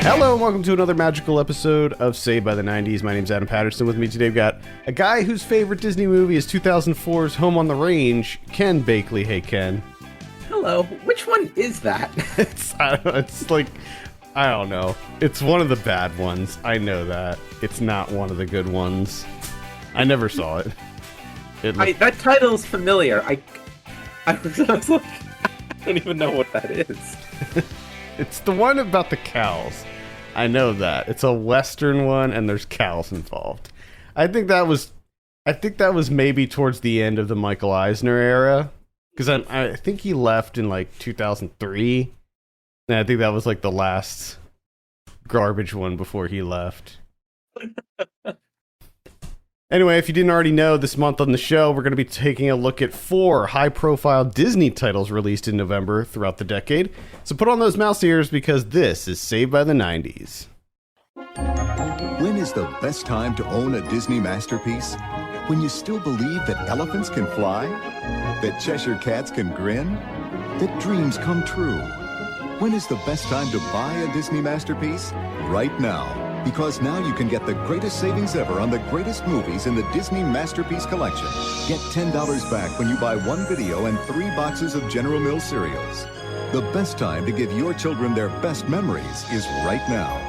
Hello and welcome to another magical episode of Saved by the 90s. My name's Adam Patterson. With me today we've got a guy whose favorite Disney movie is 2004's Home on the Range, Ken Bakley. Hey, Ken. Hello. Which one is that? I don't know. It's one of the bad ones. I know that. It's not one of the good ones. I never saw it. That title's familiar. I was like, I don't even know what that is. It's the one about the cows. I know that. It's a Western one, and there's cows involved. I think that was maybe towards the end of the Michael Eisner era, because I think he left in like 2003, and I think that was like the last garbage one before he left. Anyway, if you didn't already know, this month on the show, we're going to be taking a look at 4 high-profile Disney titles released in November throughout the decade. So put on those mouse ears because this is Saved by the 90s. When is the best time to own a Disney masterpiece? When you still believe that elephants can fly? That Cheshire cats can grin? That dreams come true? When is the best time to buy a Disney masterpiece? Right now. Because now you can get the greatest savings ever on the greatest movies in the Disney Masterpiece Collection. Get $10 back when you buy 1 video and 3 boxes of General Mills cereals. The best time to give your children their best memories is right now.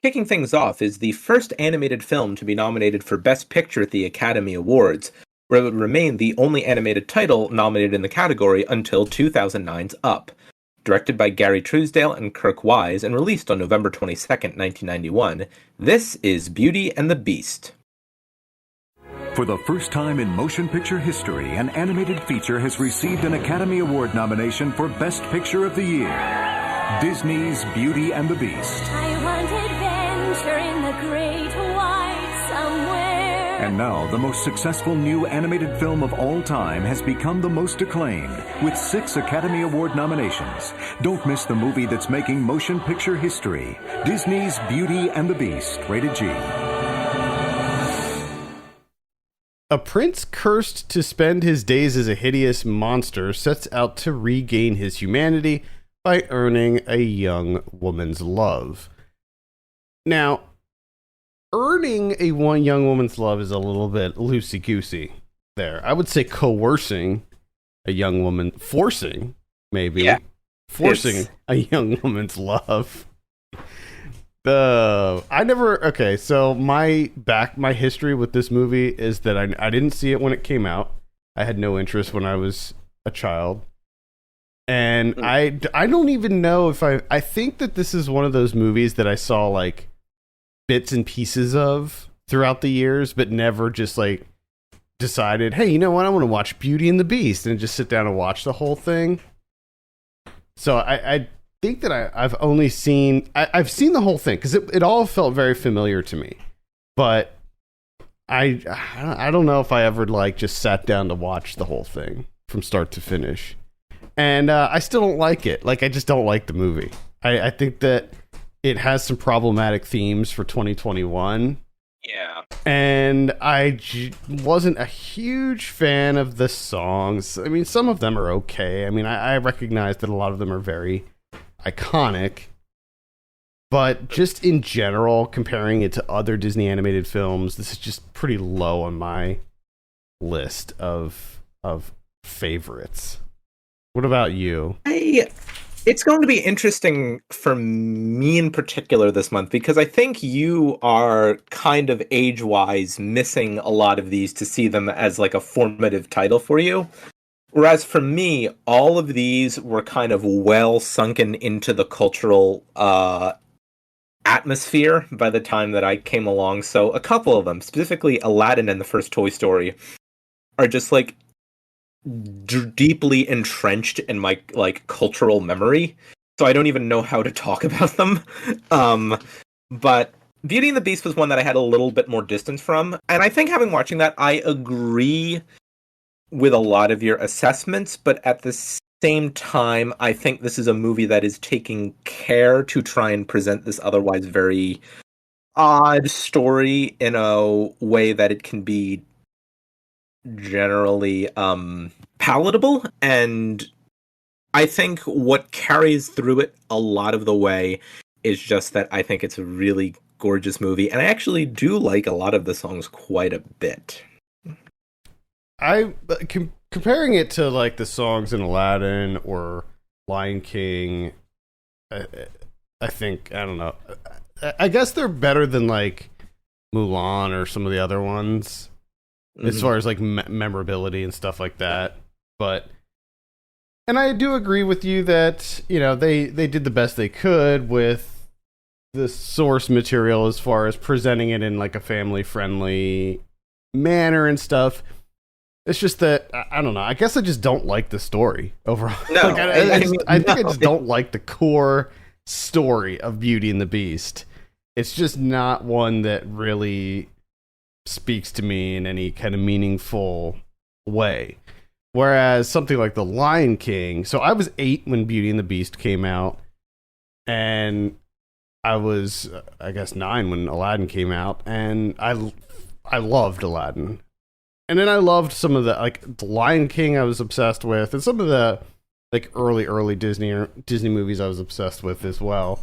Kicking things off is the first animated film to be nominated for Best Picture at the Academy Awards, where it would remain the only animated title nominated in the category until 2009's Up. Directed by Gary Truesdale and Kirk Wise and released on November 22nd, 1991, this is Beauty and the Beast. For the first time in motion picture history, an animated feature has received an Academy Award nomination for Best Picture of the Year. Disney's Beauty and the Beast. I want adventure in the great white somewhere. And now, the most successful new animated film of all time has become the most acclaimed, with 6 Academy Award nominations. Don't miss the movie that's making motion picture history. Disney's Beauty and the Beast, rated G. A prince cursed to spend his days as a hideous monster sets out to regain his humanity by earning a young woman's love. Now, earning a young woman's love is a little bit loosey-goosey there. I would say coercing a young woman, forcing a young woman's love. So my history with this movie is that I didn't see it when it came out. I had no interest when I was a child. And I don't even know if I think that this is one of those movies that I saw like bits and pieces of throughout the years, but never just like decided, hey, you know what, I want to watch Beauty and the Beast and just sit down and watch the whole thing. So I think that I've seen the whole thing because it all felt very familiar to me, but I don't know if I ever like just sat down to watch the whole thing from start to finish, and I still don't like it. Like, I just don't like the movie. I think that it has some problematic themes for 2021. Yeah. And I wasn't a huge fan of the songs. I mean, some of them are okay. I mean, I recognize that a lot of them are very iconic. But just in general, comparing it to other Disney animated films, this is just pretty low on my list of favorites. What about you? It's going to be interesting for me in particular this month because I think you are kind of age-wise missing a lot of these to see them as like a formative title for you. Whereas for me, all of these were kind of well sunken into the cultural atmosphere by the time that I came along. So a couple of them, specifically Aladdin and the first Toy Story, are just like deeply entrenched in my like cultural memory, so I don't even know how to talk about them. But Beauty and the Beast was one that I had a little bit more distance from, and I think having watching that, I agree with a lot of your assessments, but at the same time, I think this is a movie that is taking care to try and present this otherwise very odd story in a way that it can be generally palatable, and I think what carries through it a lot of the way It's just that I think it's a really gorgeous movie, and I actually do like a lot of the songs quite a bit. Comparing it to like the songs in Aladdin or Lion King, I think, I don't know. I guess they're better than like Mulan or some of the other ones as far as like memorability and stuff like that. But, and I do agree with you that, you know, they did the best they could with the source material as far as presenting it in like a family friendly manner and stuff. It's just that I don't know. I guess I just don't like the story overall. No, like, I think I just don't like the core story of Beauty and the Beast. It's just not one that really speaks to me in any kind of meaningful way. Whereas something like The Lion King. So I was 8 when Beauty and the Beast came out, and I was, I guess, 9 when Aladdin came out, and I loved Aladdin. And then I loved some of the, like, The Lion King I was obsessed with, and some of the, like, early Disney movies I was obsessed with as well.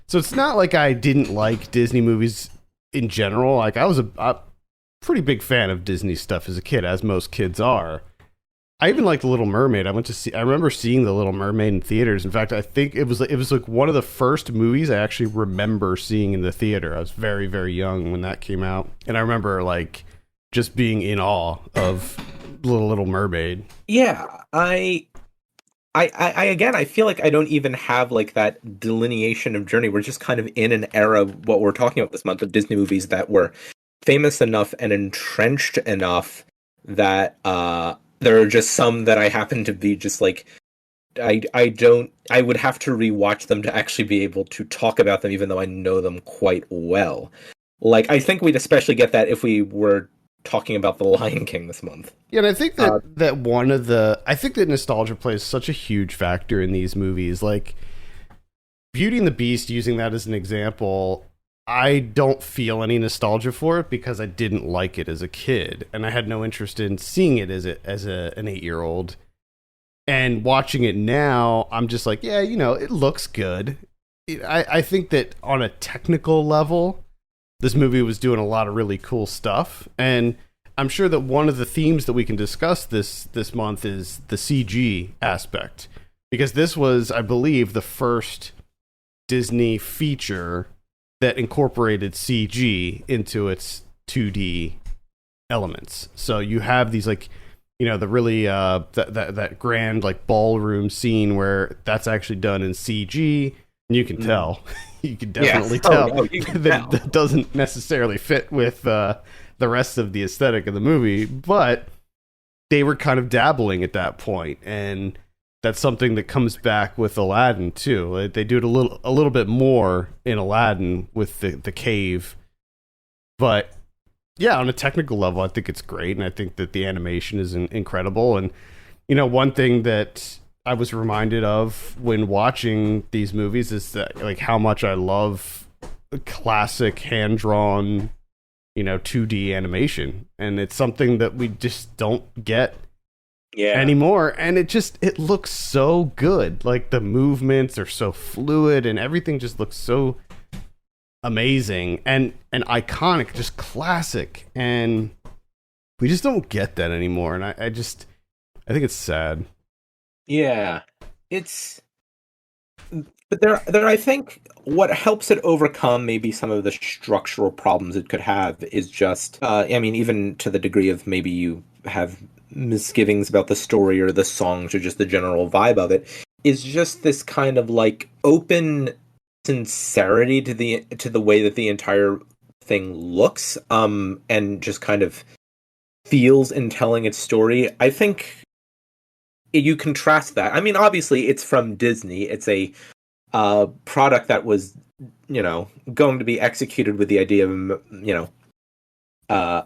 So it's not like I didn't like Disney movies in general. Like, I was a pretty big fan of Disney stuff as a kid, as most kids are. I even liked The Little Mermaid. I remember seeing The Little Mermaid in theaters. In fact, I think it was like one of the first movies I actually remember seeing in the theater. I was very, very young when that came out. And I remember, like, just being in awe of Little Mermaid. Yeah, I again, I feel like I don't even have like that delineation of journey. We're just kind of in an era, what we're talking about this month, of Disney movies that were famous enough and entrenched enough that there are just some that I happen to be just like, I would have to rewatch them to actually be able to talk about them, even though I know them quite well. Like, I think we'd especially get that if we were talking about The Lion King this month. Yeah, and I think that I think that nostalgia plays such a huge factor in these movies. Like Beauty and the Beast, using that as an example, I don't feel any nostalgia for it because I didn't like it as a kid, and I had no interest in seeing it as an 8-year-old. And watching it now, I'm just like, yeah, you know, it looks good. I think that on a technical level, this movie was doing a lot of really cool stuff, and I'm sure that one of the themes that we can discuss this month is the CG aspect, because this was, I believe, the first Disney feature that incorporated CG into its 2D elements. So you have these, like, you know, the really that grand like ballroom scene where that's actually done in CG, and you can tell. You can definitely tell that doesn't necessarily fit with the rest of the aesthetic of the movie, but they were kind of dabbling at that point, and that's something that comes back with Aladdin too. They do it a little bit more in Aladdin with the cave, but yeah, on a technical level, I think it's great, and I think that the animation is incredible. And you know, one thing that I was reminded of when watching these movies is that, like, how much I love classic hand-drawn, you know, 2D animation, and it's something that we just don't get anymore. And it looks so good. Like, the movements are so fluid, and everything just looks so amazing and iconic, just classic. And we just don't get that anymore. And I think it's sad. Yeah, but there, I think what helps it overcome maybe some of the structural problems it could have is just, I mean, even to the degree of maybe you have misgivings about the story or the songs or just the general vibe of it, is just this kind of like open sincerity to the way that the entire thing looks, and just kind of feels in telling its story. I think you contrast that. I mean, obviously, it's from Disney. It's a product that was, you know, going to be executed with the idea of, you know,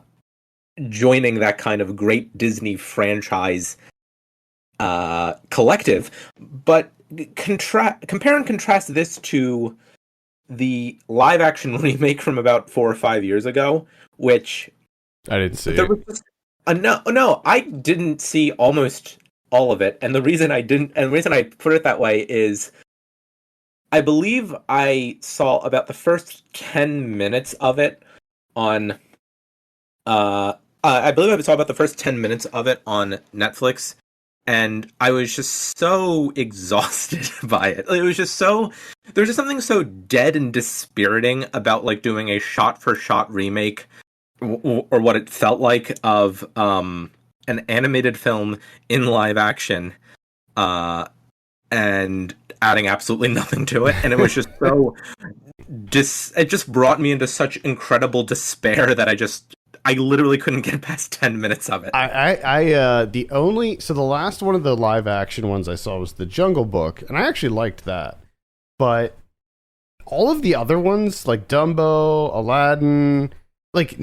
joining that kind of great Disney franchise collective. But compare and contrast this to the live-action remake from about 4 or 5 years ago, which I didn't see. No, I didn't see almost all of it, and the reason I put it that way is I believe I saw about the first 10 minutes of it on I believe I saw about the first 10 minutes of it on Netflix, and I was just so exhausted by it. It was just so there's just something so dead and dispiriting about like doing a shot for shot remake or what it felt like of an animated film in live action and adding absolutely nothing to it, and it was just so it just brought me into such incredible despair that I literally couldn't get past 10 minutes of it. The last one of the live action ones I saw was The Jungle Book, and I actually liked that. But all of the other ones, like Dumbo, Aladdin, like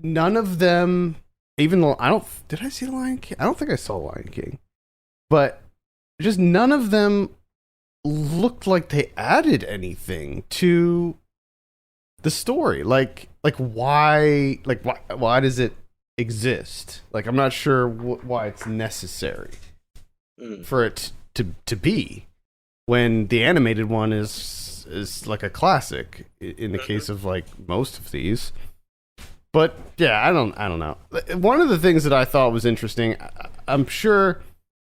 none of them, even though did I see The Lion King? I don't think I saw Lion King. But just none of them looked like they added anything to the story. Like why does it exist? Like, I'm not sure why it's necessary for it to be, when the animated one is like a classic in the case of like most of these. But yeah, I don't know. One of the things that I thought was interesting, I'm sure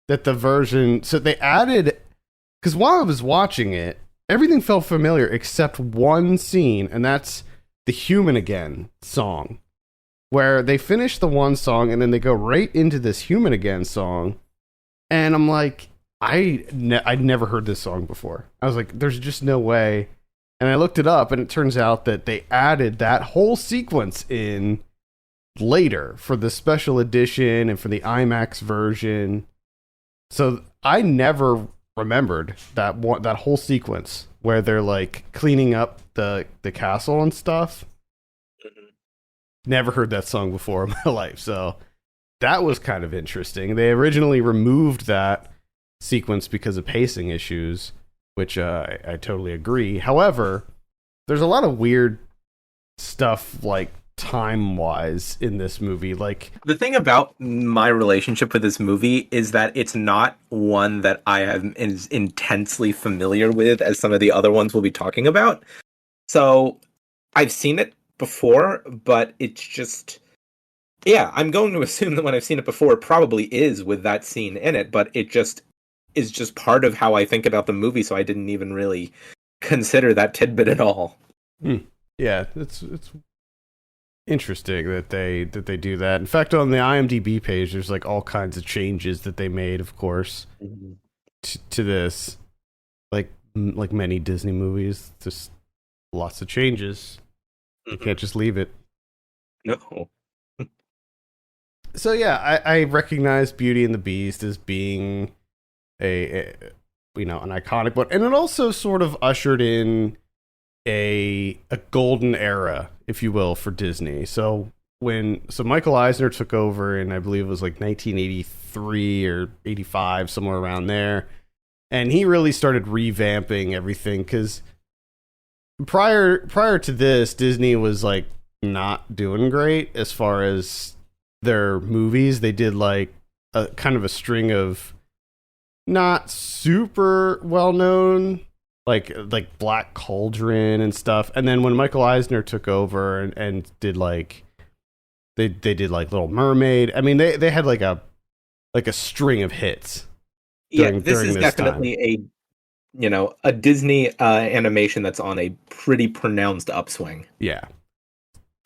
that the version, so they added, because while I was watching it, everything felt familiar except one scene, and that's the Human Again song, where they finish the one song and then they go right into this Human Again song, and I'm like, I'd never heard this song before. I was like, there's just no way. And I looked it up, and it turns out that they added that whole sequence in later for the special edition and for the IMAX version. So I never remembered that whole sequence where they're like cleaning up the castle and stuff. Never heard that song before in my life, so that was kind of interesting. They originally removed that sequence because of pacing issues, which I totally agree. However, there's a lot of weird stuff, like time-wise, in this movie. Like, the thing about my relationship with this movie is that it's not one that I am as intensely familiar with as some of the other ones we'll be talking about. So I've seen it before, but it's just, yeah, I'm going to assume that when I've seen it before, it probably is with that scene in it, but it just is just part of how I think about the movie, so I didn't even really consider that tidbit at all. Yeah, it's interesting that they do that. In fact, on the IMDb page, there's like all kinds of changes that they made, of course, to this. Like many Disney movies, just lots of changes. You can't just leave it. No. So yeah, I recognize Beauty and the Beast as being a an iconic one, and it also sort of ushered in a golden era, if you will, for Disney. So Michael Eisner took over in, I believe it was like 1983 or 85, somewhere around there, and he really started revamping everything, because prior to this, Disney was like not doing great as far as their movies. They did like a kind of a string of not super well known, like Black Cauldron and stuff. And then when Michael Eisner took over and did like they did like Little Mermaid. I mean, they had like a string of hits. This is definitely a Disney animation that's on a pretty pronounced upswing. Yeah.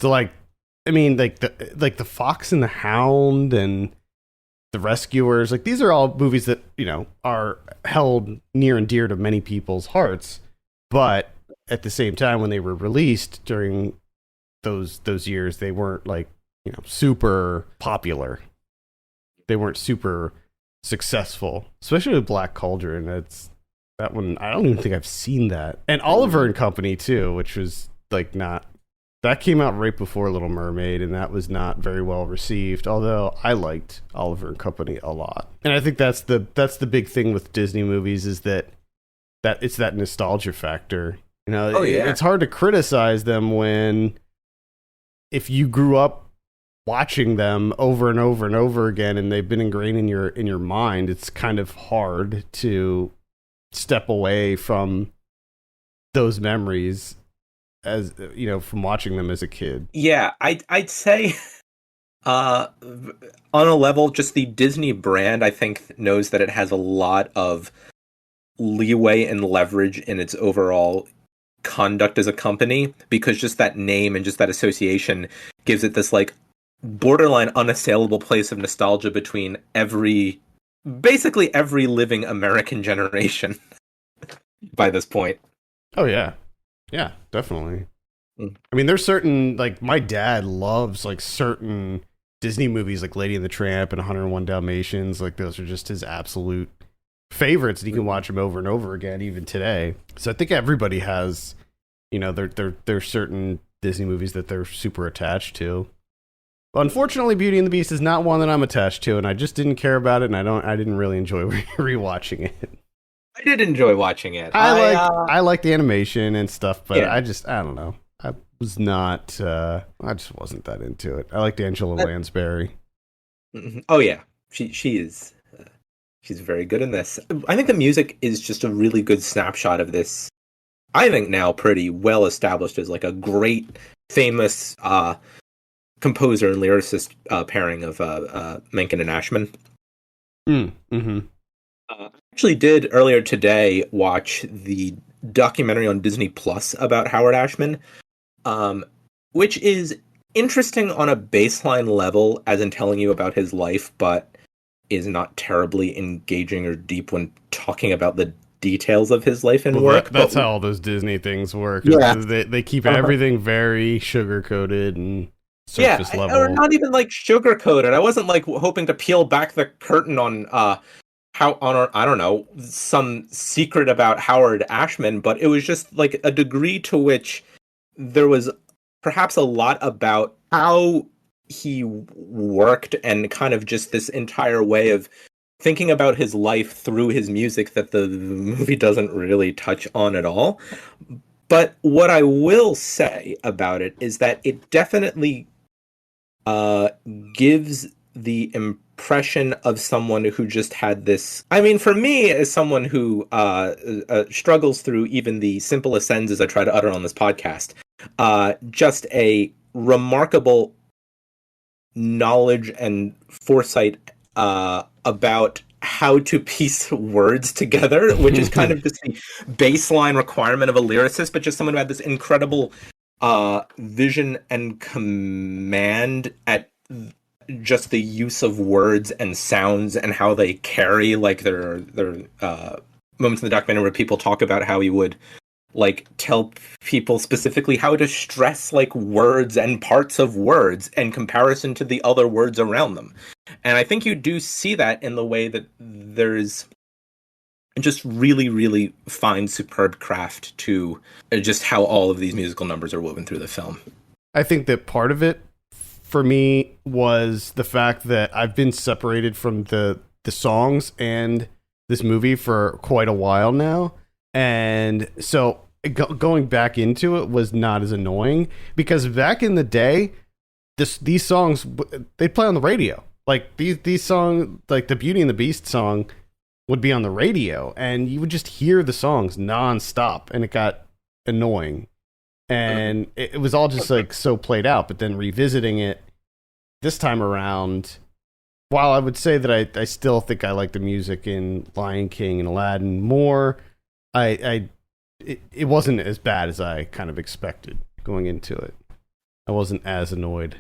So like, I mean, like the Fox and the Hound and The Rescuers, like these are all movies that, are held near and dear to many people's hearts. But at the same time, when they were released during those years, they weren't like, super popular. They weren't super successful, especially with Black Cauldron. That one, I don't even think I've seen that. And Oliver and Company too, which was like that came out right before Little Mermaid, and that was not very well received, although I liked Oliver and Company a lot. And I think that's the big thing with Disney movies, is that it's that nostalgia factor. It's hard to criticize them if you grew up watching them over and over and over again, and they've been ingrained in your mind. It's kind of hard to step away from those memories as from watching them as a kid. Yeah, I'd say on a level, just the Disney brand, I think, knows that it has a lot of leeway and leverage in its overall conduct as a company, because just that name and just that association gives it this like borderline unassailable place of nostalgia between basically every living American generation by this point. Oh yeah, definitely. Mm. I mean, there's certain, like, my dad loves like certain Disney movies, like Lady and the Tramp and 101 Dalmatians. Like, those are just his absolute favorites, and you can watch them over and over again even today. So I think everybody has, there's certain Disney movies that they're super attached to. But unfortunately, Beauty and the Beast is not one that I'm attached to, and I just didn't care about it, and I didn't really enjoy rewatching it. I did enjoy watching it. I like the animation and stuff, but Yeah. I don't know. I was not. I just wasn't that into it. I liked Angela Lansbury. Oh yeah, she is. She's very good in this. I think the music is just a really good snapshot of this. I think now pretty well established as like a great, famous composer and lyricist pairing of Menken and Ashman. Mm-hmm. I actually did earlier today watch the documentary on Disney Plus about Howard Ashman, which is interesting on a baseline level, as in telling you about his life, but is not terribly engaging or deep when talking about the details of his life and work. That's how all those Disney things work. Yeah. They keep everything very sugar-coated and surface level. Or not even like sugar-coated. I wasn't like hoping to peel back the curtain on I don't know, some secret about Howard Ashman, but it was just like a degree to which there was perhaps a lot about how he worked and kind of just this entire way of thinking about his life through his music that the movie doesn't really touch on at all. But what I will say about it is that it definitely gives the impression of someone who just had this. I mean, for me, as someone who struggles through even the simplest sentences I try to utter on this podcast, just a remarkable knowledge and foresight about how to piece words together, which is kind of just the baseline requirement of a lyricist, but just someone who had this incredible vision and command at just the use of words and sounds and how they carry. Like, there are moments in the documentary where people talk about how he would like tell people specifically how to stress like words and parts of words in comparison to the other words around them. And I think you do see that in the way that there's just really, really fine, superb craft to just how all of these musical numbers are woven through the film. I think that part of it for me was the fact that I've been separated from the songs and this movie for quite a while now. And so going back into it was not as annoying, because back in the day, these songs, they'd play on the radio. Like these songs, like the Beauty and the Beast song would be on the radio, and you would just hear the songs nonstop, and it got annoying. And it was all just like so played out. But then revisiting it this time around, while I would say that I still think I like the music in Lion King and Aladdin more, it wasn't as bad as I kind of expected going into it. I wasn't as annoyed.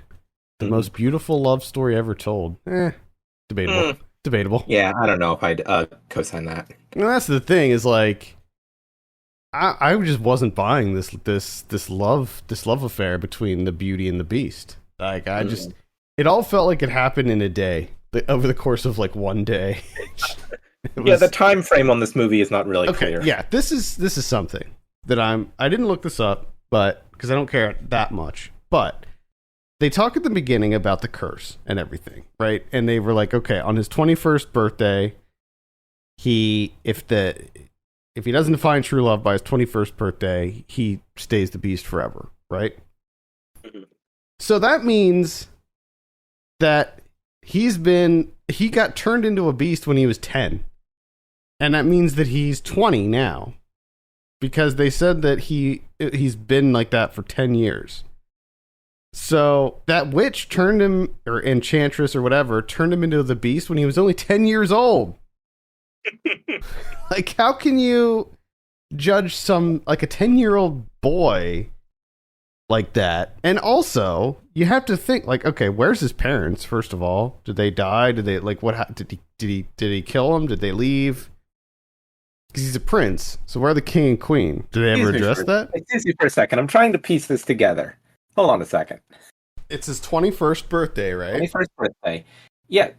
The most beautiful love story ever told. Debatable. Debatable. Yeah, I don't know if I'd co-sign that. And that's the thing, is like I just wasn't buying this love affair between the Beauty and the Beast. Like it all felt like it happened in a day, over the course of like one day. The time frame on this movie is not really clear. Yeah, this is something that I didn't look this up, but because I don't care that much. But they talk at the beginning about the curse and everything, right? And they were like, okay, on his 21st birthday, if he doesn't find true love by his 21st birthday, he stays the Beast forever, right? Mm-hmm. So that means that he got turned into a beast when he was 10. And that means that he's 20 now. because they said that he's been like that for 10 years. So that witch turned him, or enchantress or whatever, turned him into the beast when he was only 10 years old. Like, how can you judge like a 10-year-old boy like that? And also, you have to think, like, okay, where's his parents? First of all, did they die? Did they, like, did he kill them? Did they leave? Because he's a prince. So where are the king and queen? Did they ever address that? Excuse me for a second. I'm trying to piece this together. Hold on a second. It's his 21st birthday, right? 21st birthday. Yeah.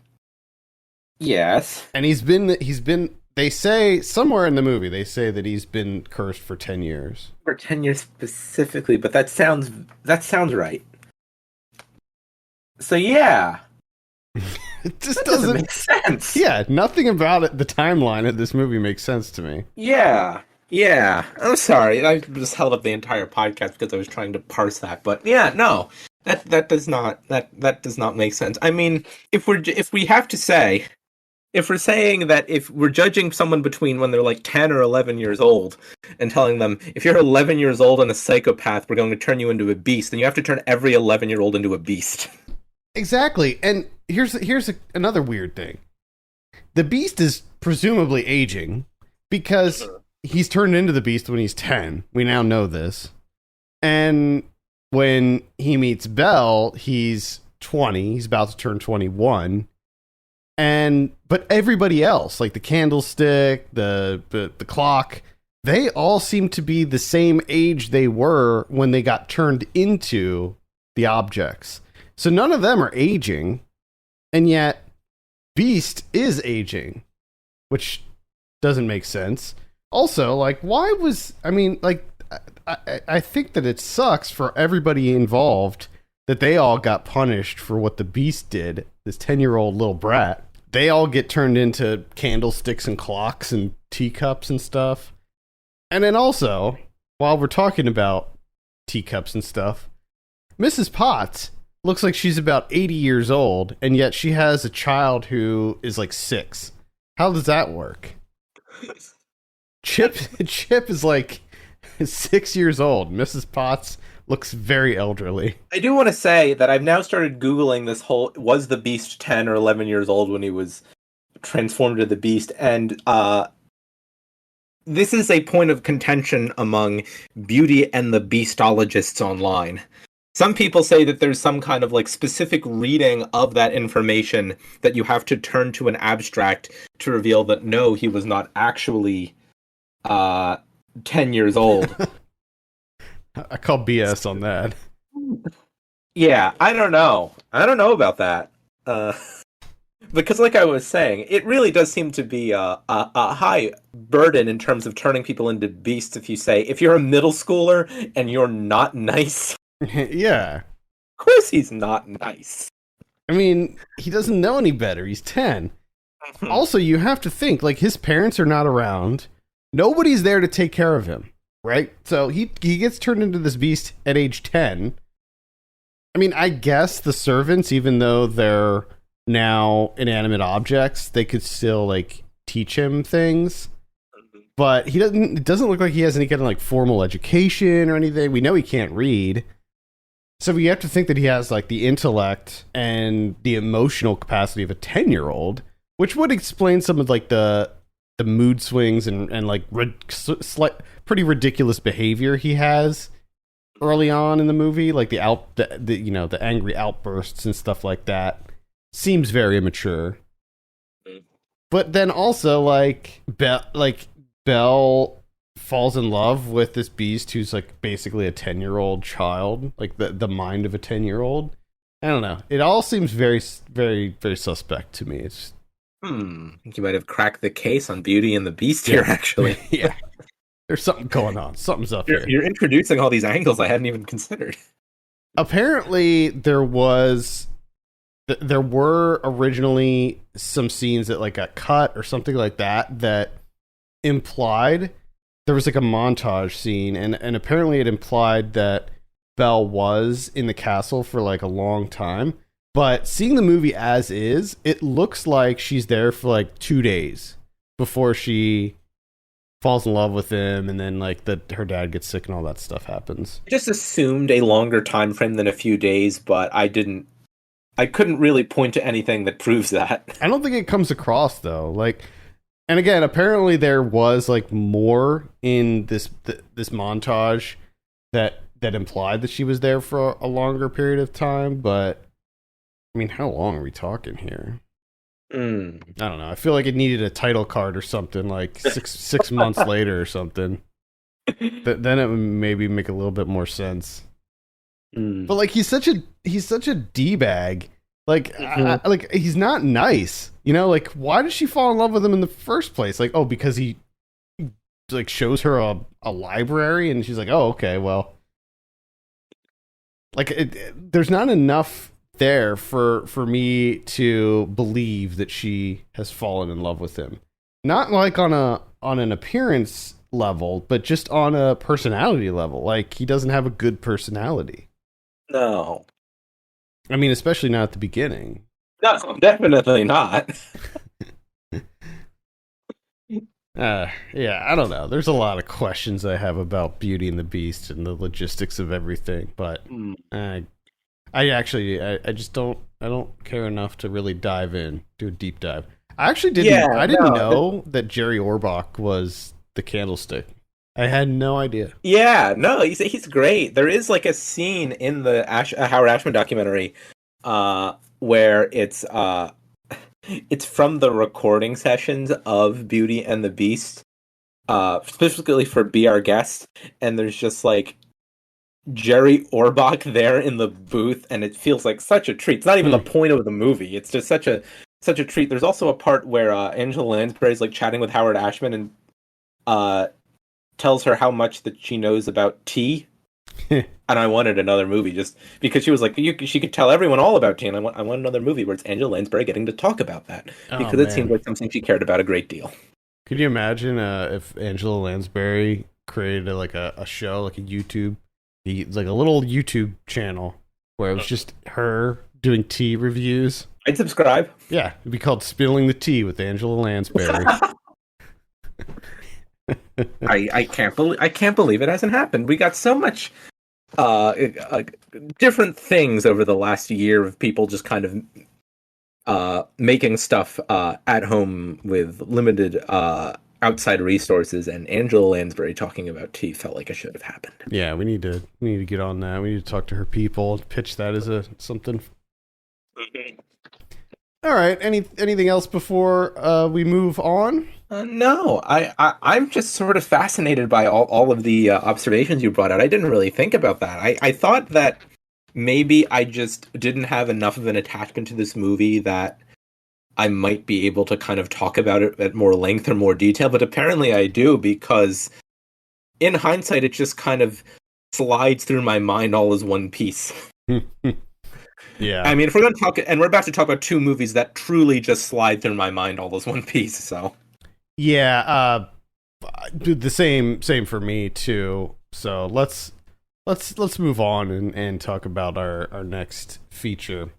Yes. And he's been. They say somewhere in the movie they say that he's been cursed for 10 years. For 10 years specifically, but that sounds right. So yeah. It just doesn't make sense. Yeah, nothing about it. The timeline of this movie makes sense to me. Yeah. I'm sorry. I just held up the entire podcast because I was trying to parse that. But yeah, no. That does not make sense. I mean, if we're saying that if we're judging someone between when they're like 10 or 11 years old and telling them, if you're 11 years old and a psychopath, we're going to turn you into a beast, then you have to turn every 11-year-old into a beast. Exactly. And here's another weird thing. The beast is presumably aging because he's turned into the beast when he's 10. We now know this. And when he meets Belle, he's 20. He's about to turn 21. But everybody else, like the candlestick, the clock, they all seem to be the same age they were when they got turned into the objects. So none of them are aging, and yet Beast is aging, which doesn't make sense. Also, like, I think that it sucks for everybody involved that they all got punished for what the Beast did, this 10-year-old little brat. They all get turned into candlesticks and clocks and teacups and stuff. And then also, while we're talking about teacups and stuff, Mrs. Potts looks like she's about 80 years old, and yet she has a child who is like 6. How does that work? Chip is like 6 years old. Mrs. Potts looks very elderly. I do want to say that I've now started Googling this whole, was the Beast 10 or 11 years old when he was transformed into the Beast? And this is a point of contention among Beauty and the Beastologists online. Some people say that there's some kind of like specific reading of that information that you have to turn to an abstract to reveal that no, he was not actually 10 years old. I call BS on that. Yeah, I don't know. I don't know about that. Because like I was saying, it really does seem to be a high burden in terms of turning people into beasts if you're a middle schooler and you're not nice. Yeah. Of course he's not nice. I mean, he doesn't know any better. He's 10. Also, you have to think, like, his parents are not around. Nobody's there to take care of him, right? So he gets turned into this beast at age 10. I mean, I guess the servants, even though they're now inanimate objects, they could still, like, teach him things. But it doesn't look like he has any kind of, like, formal education or anything. We know he can't read. So we have to think that he has, like, the intellect and the emotional capacity of a 10-year-old, which would explain some of, like, the mood swings and like pretty ridiculous behavior he has early on in the movie, like the angry outbursts and stuff like that. Seems very immature. But then also, like, Belle falls in love with this beast who's like basically a 10-year-old child, like the mind of a 10-year-old. I don't know. It all seems very, very, very suspect to me. It's I think you might have cracked the case on Beauty and the Beast here, actually. Yeah. There's something going on. Something's up here. You're introducing all these angles I hadn't even considered. Apparently, there were originally some scenes that like got cut or something like that implied there was like a montage scene, and apparently it implied that Belle was in the castle for like a long time. But seeing the movie as is, it looks like she's there for like 2 days before she falls in love with him, and then like her dad gets sick and all that stuff happens. I just assumed a longer time frame than a few days, but I couldn't really point to anything that proves that. I don't think it comes across though. Like, and again, apparently there was like more in this montage that implied that she was there for a longer period of time, but I mean, how long are we talking here? I don't know. I feel like it needed a title card or something, like six months later or something. Then it would maybe make a little bit more sense. But like, he's such a d-bag. Like, like he's not nice. You know, like why did she fall in love with him in the first place? Like, oh, because he like shows her a library, and she's like, oh, okay, well. Like, there's not enough there for me to believe that she has fallen in love with him. Not like on an appearance level, but just on a personality level. Like, he doesn't have a good personality. No. I mean, especially not at the beginning. No, definitely not. Yeah, I don't know. There's a lot of questions I have about Beauty and the Beast and the logistics of everything, but I just don't care enough to really dive in, do a deep dive. I actually didn't know that Jerry Orbach was the Candlestick. I had no idea. Yeah, no, he's great. There is like a scene in the Howard Ashman documentary where it's from the recording sessions of Beauty and the Beast, specifically for Be Our Guest, and there's just like Jerry Orbach there in the booth, and it feels like such a treat. It's not even the point of the movie. It's just such a treat. There's also a part where Angela Lansbury is like chatting with Howard Ashman and tells her how much that she knows about tea. And I wanted another movie just because she was like, she could tell everyone all about tea, and I want another movie where it's Angela Lansbury getting to talk about that, because it seemed like something she cared about a great deal. Could you imagine if Angela Lansbury created a show, like a YouTube, like a little YouTube channel where it was just her doing tea reviews? I'd subscribe. Yeah, it'd be called Spilling the Tea with Angela Lansbury. I can't believe it hasn't happened. We got so much different things over the last year of people just kind of making stuff at home with limited outside resources, and Angela Lansbury talking about tea felt like it should have happened. Yeah, we need to get on that. We need to talk to her people, pitch that as something. All right. Anything else before we move on? No, I'm just sort of fascinated by all of the observations you brought out. I didn't really think about that. I thought that maybe I just didn't have enough of an attachment to this movie that I might be able to kind of talk about it at more length or more detail, but apparently I do, because in hindsight, it just kind of slides through my mind all as one piece. Yeah. I mean, if we're going to talk, and we're about to talk about two movies that truly just slide through my mind all as one piece, so. Yeah, dude, the same for me too. So let's move on and talk about our next feature.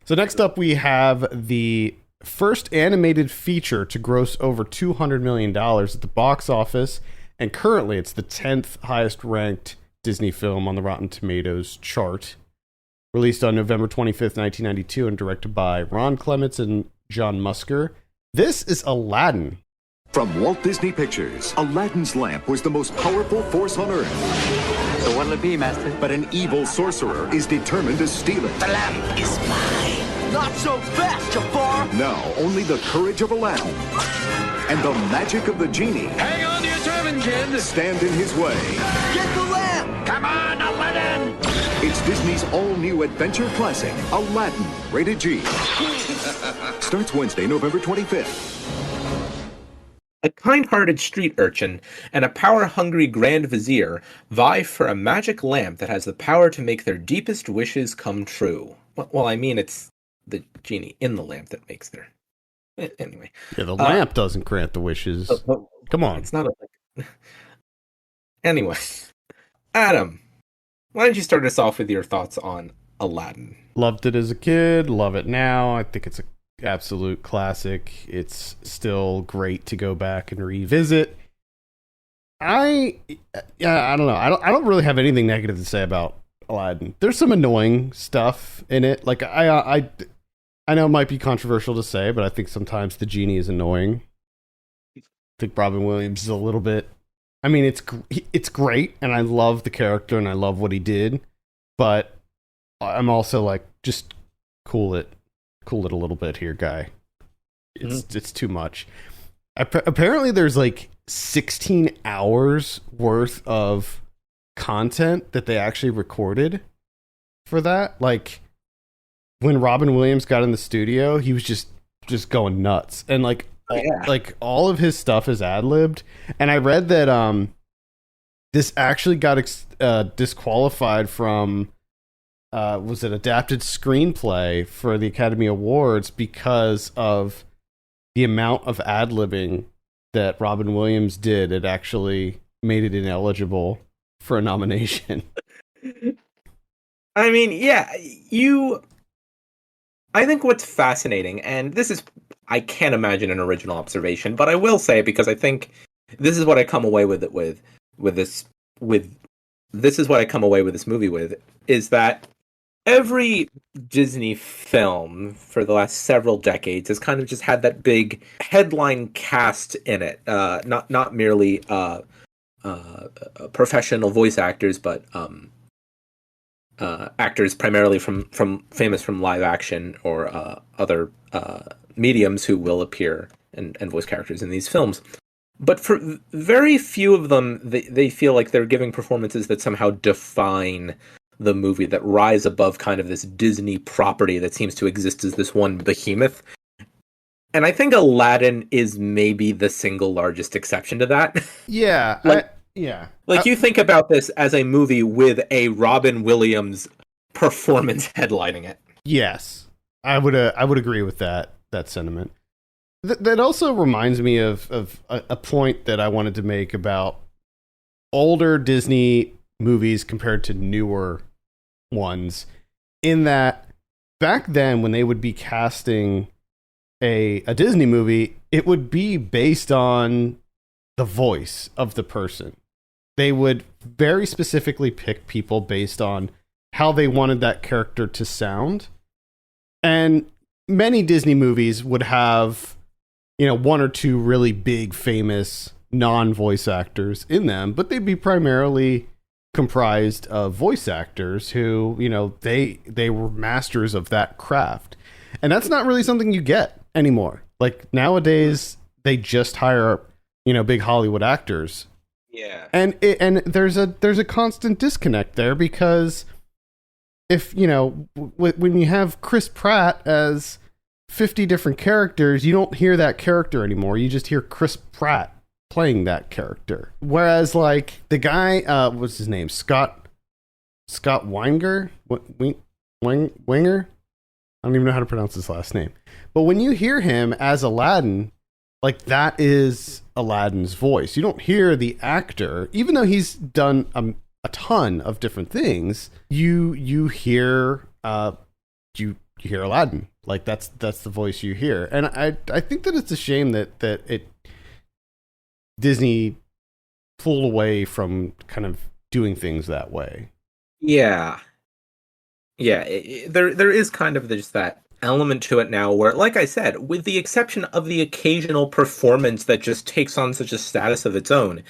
So next up, we have the first animated feature to gross over $200 million at the box office, and currently it's the 10th highest ranked Disney film on the Rotten Tomatoes chart. Released on November 25th, 1992, and directed by Ron Clements and John Musker. This is Aladdin. From Walt Disney Pictures, Aladdin's lamp was the most powerful force on Earth. So what'll it be, Master? But an evil sorcerer is determined to steal it. The lamp is mine. Not so fast, Jafar! Now, only the courage of Aladdin and the magic of the genie Hang on to your turban, kid! stand in his way. Get the lamp! Come on, Aladdin! It's Disney's all-new adventure classic, Aladdin, rated G. Starts Wednesday, November 25th. A kind-hearted street urchin and a power-hungry Grand Vizier vie for a magic lamp that has the power to make their deepest wishes come true. Well, I mean, it's the genie in the lamp that makes their... Anyway. Yeah, the lamp doesn't grant the wishes. Come on. It's not a... Anyway. Adam, why don't you start us off with your thoughts on Aladdin? Loved it as a kid, love it now. I think it's an absolute classic. It's still great to go back and revisit. I don't know. I don't really have anything negative to say about Aladdin. There's some annoying stuff in it. Like I know it might be controversial to say, but I think sometimes the genie is annoying. I think Robin Williams is a little bit. I mean, it's great, and I love the character, and I love what he did, but I'm also like, just cool it a little bit here, guy. It's too much. Apparently, there's like 16 hours worth of content that they actually recorded for that. Like, when Robin Williams got in the studio, he was just going nuts, and like all of his stuff is ad-libbed. And I read that this actually got disqualified from was it adapted screenplay for the Academy Awards because of the amount of ad-libbing that Robin Williams did. It actually made it ineligible for a nomination. I mean, yeah, I think what's fascinating, and this is, I can't imagine an original observation, but I will say it because I think this is what I come away with this is what I come away with this movie with, is that every Disney film for the last several decades has kind of just had that big headline cast in it, not merely professional voice actors, but actors primarily from famous from live action or other mediums who will appear and voice characters in these films. But for very few of them, they feel like they're giving performances that somehow define the movie, that rise above kind of this Disney property that seems to exist as this one behemoth. And I think Aladdin is maybe the single largest exception to that. Yeah. You think about this as a movie with a Robin Williams performance headlining it. Yes. I would agree with that sentiment. That also reminds me of a point that I wanted to make about older Disney movies compared to newer ones, in that back then when they would be casting a Disney movie, it would be based on the voice of the person. They would very specifically pick people based on how they wanted that character to sound. And many Disney movies would have, one or two really big, famous non-voice actors in them, but they'd be primarily comprised of voice actors who, they were masters of that craft. And that's not really something you get anymore. Like nowadays, they just hire, big Hollywood actors. Yeah. And there's a constant disconnect there, because if, when you have Chris Pratt as 50 different characters, you don't hear that character anymore. You just hear Chris Pratt playing that character. Whereas like the guy, what's his name? Scott Weinger? Winger? I don't even know how to pronounce his last name. But when you hear him as Aladdin, like that is Aladdin's voice. You don't hear the actor, even though he's done a ton of different things. You hear you hear Aladdin. Like that's the voice you hear. And I think that it's a shame that Disney pulled away from kind of doing things that way. Yeah. There is kind of just that element to it now where, like I said, with the exception of the occasional performance that just takes on such a status of its own,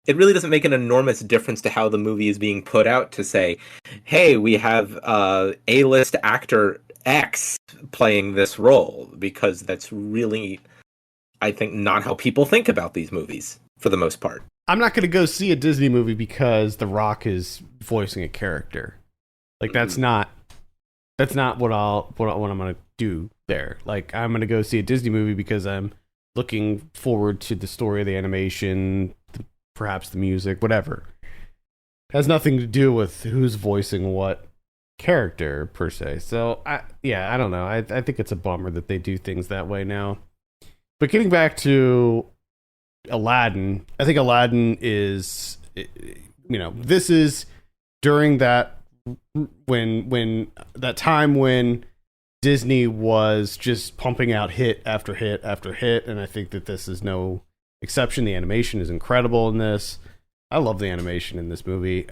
it really doesn't make an enormous difference to how the movie is being put out to say, hey, we have A-list actor X playing this role, because that's really, I think, not how people think about these movies for the most part. I'm not going to go see a Disney movie because The Rock is voicing a character. Like that's not what I'm going to do there. Like I'm going to go see a Disney movie because I'm looking forward to the story, the animation, perhaps the music, whatever. It has nothing to do with who's voicing what character per se. So I don't know. I think it's a bummer that they do things that way now. But getting back to Aladdin, I think Aladdin is, this is during that when that time when Disney was just pumping out hit after hit after hit, and I think that this is no exception. The animation is incredible in this. I love the animation in this movie.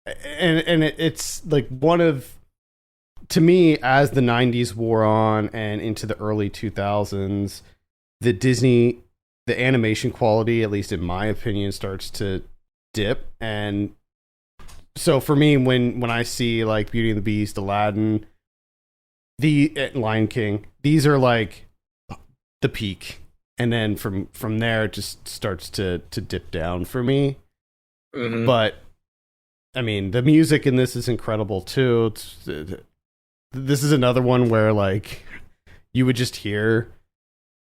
It's like one of, to me, as the 90s wore on and into the early 2000s, the animation quality, at least in my opinion, starts to dip. And so for me, when I see like Beauty and the Beast, Aladdin, the Lion King, these are like the peak. And then from there, it just starts to dip down for me. Mm-hmm. But I mean, the music in this is incredible too. This is another one where like you would just hear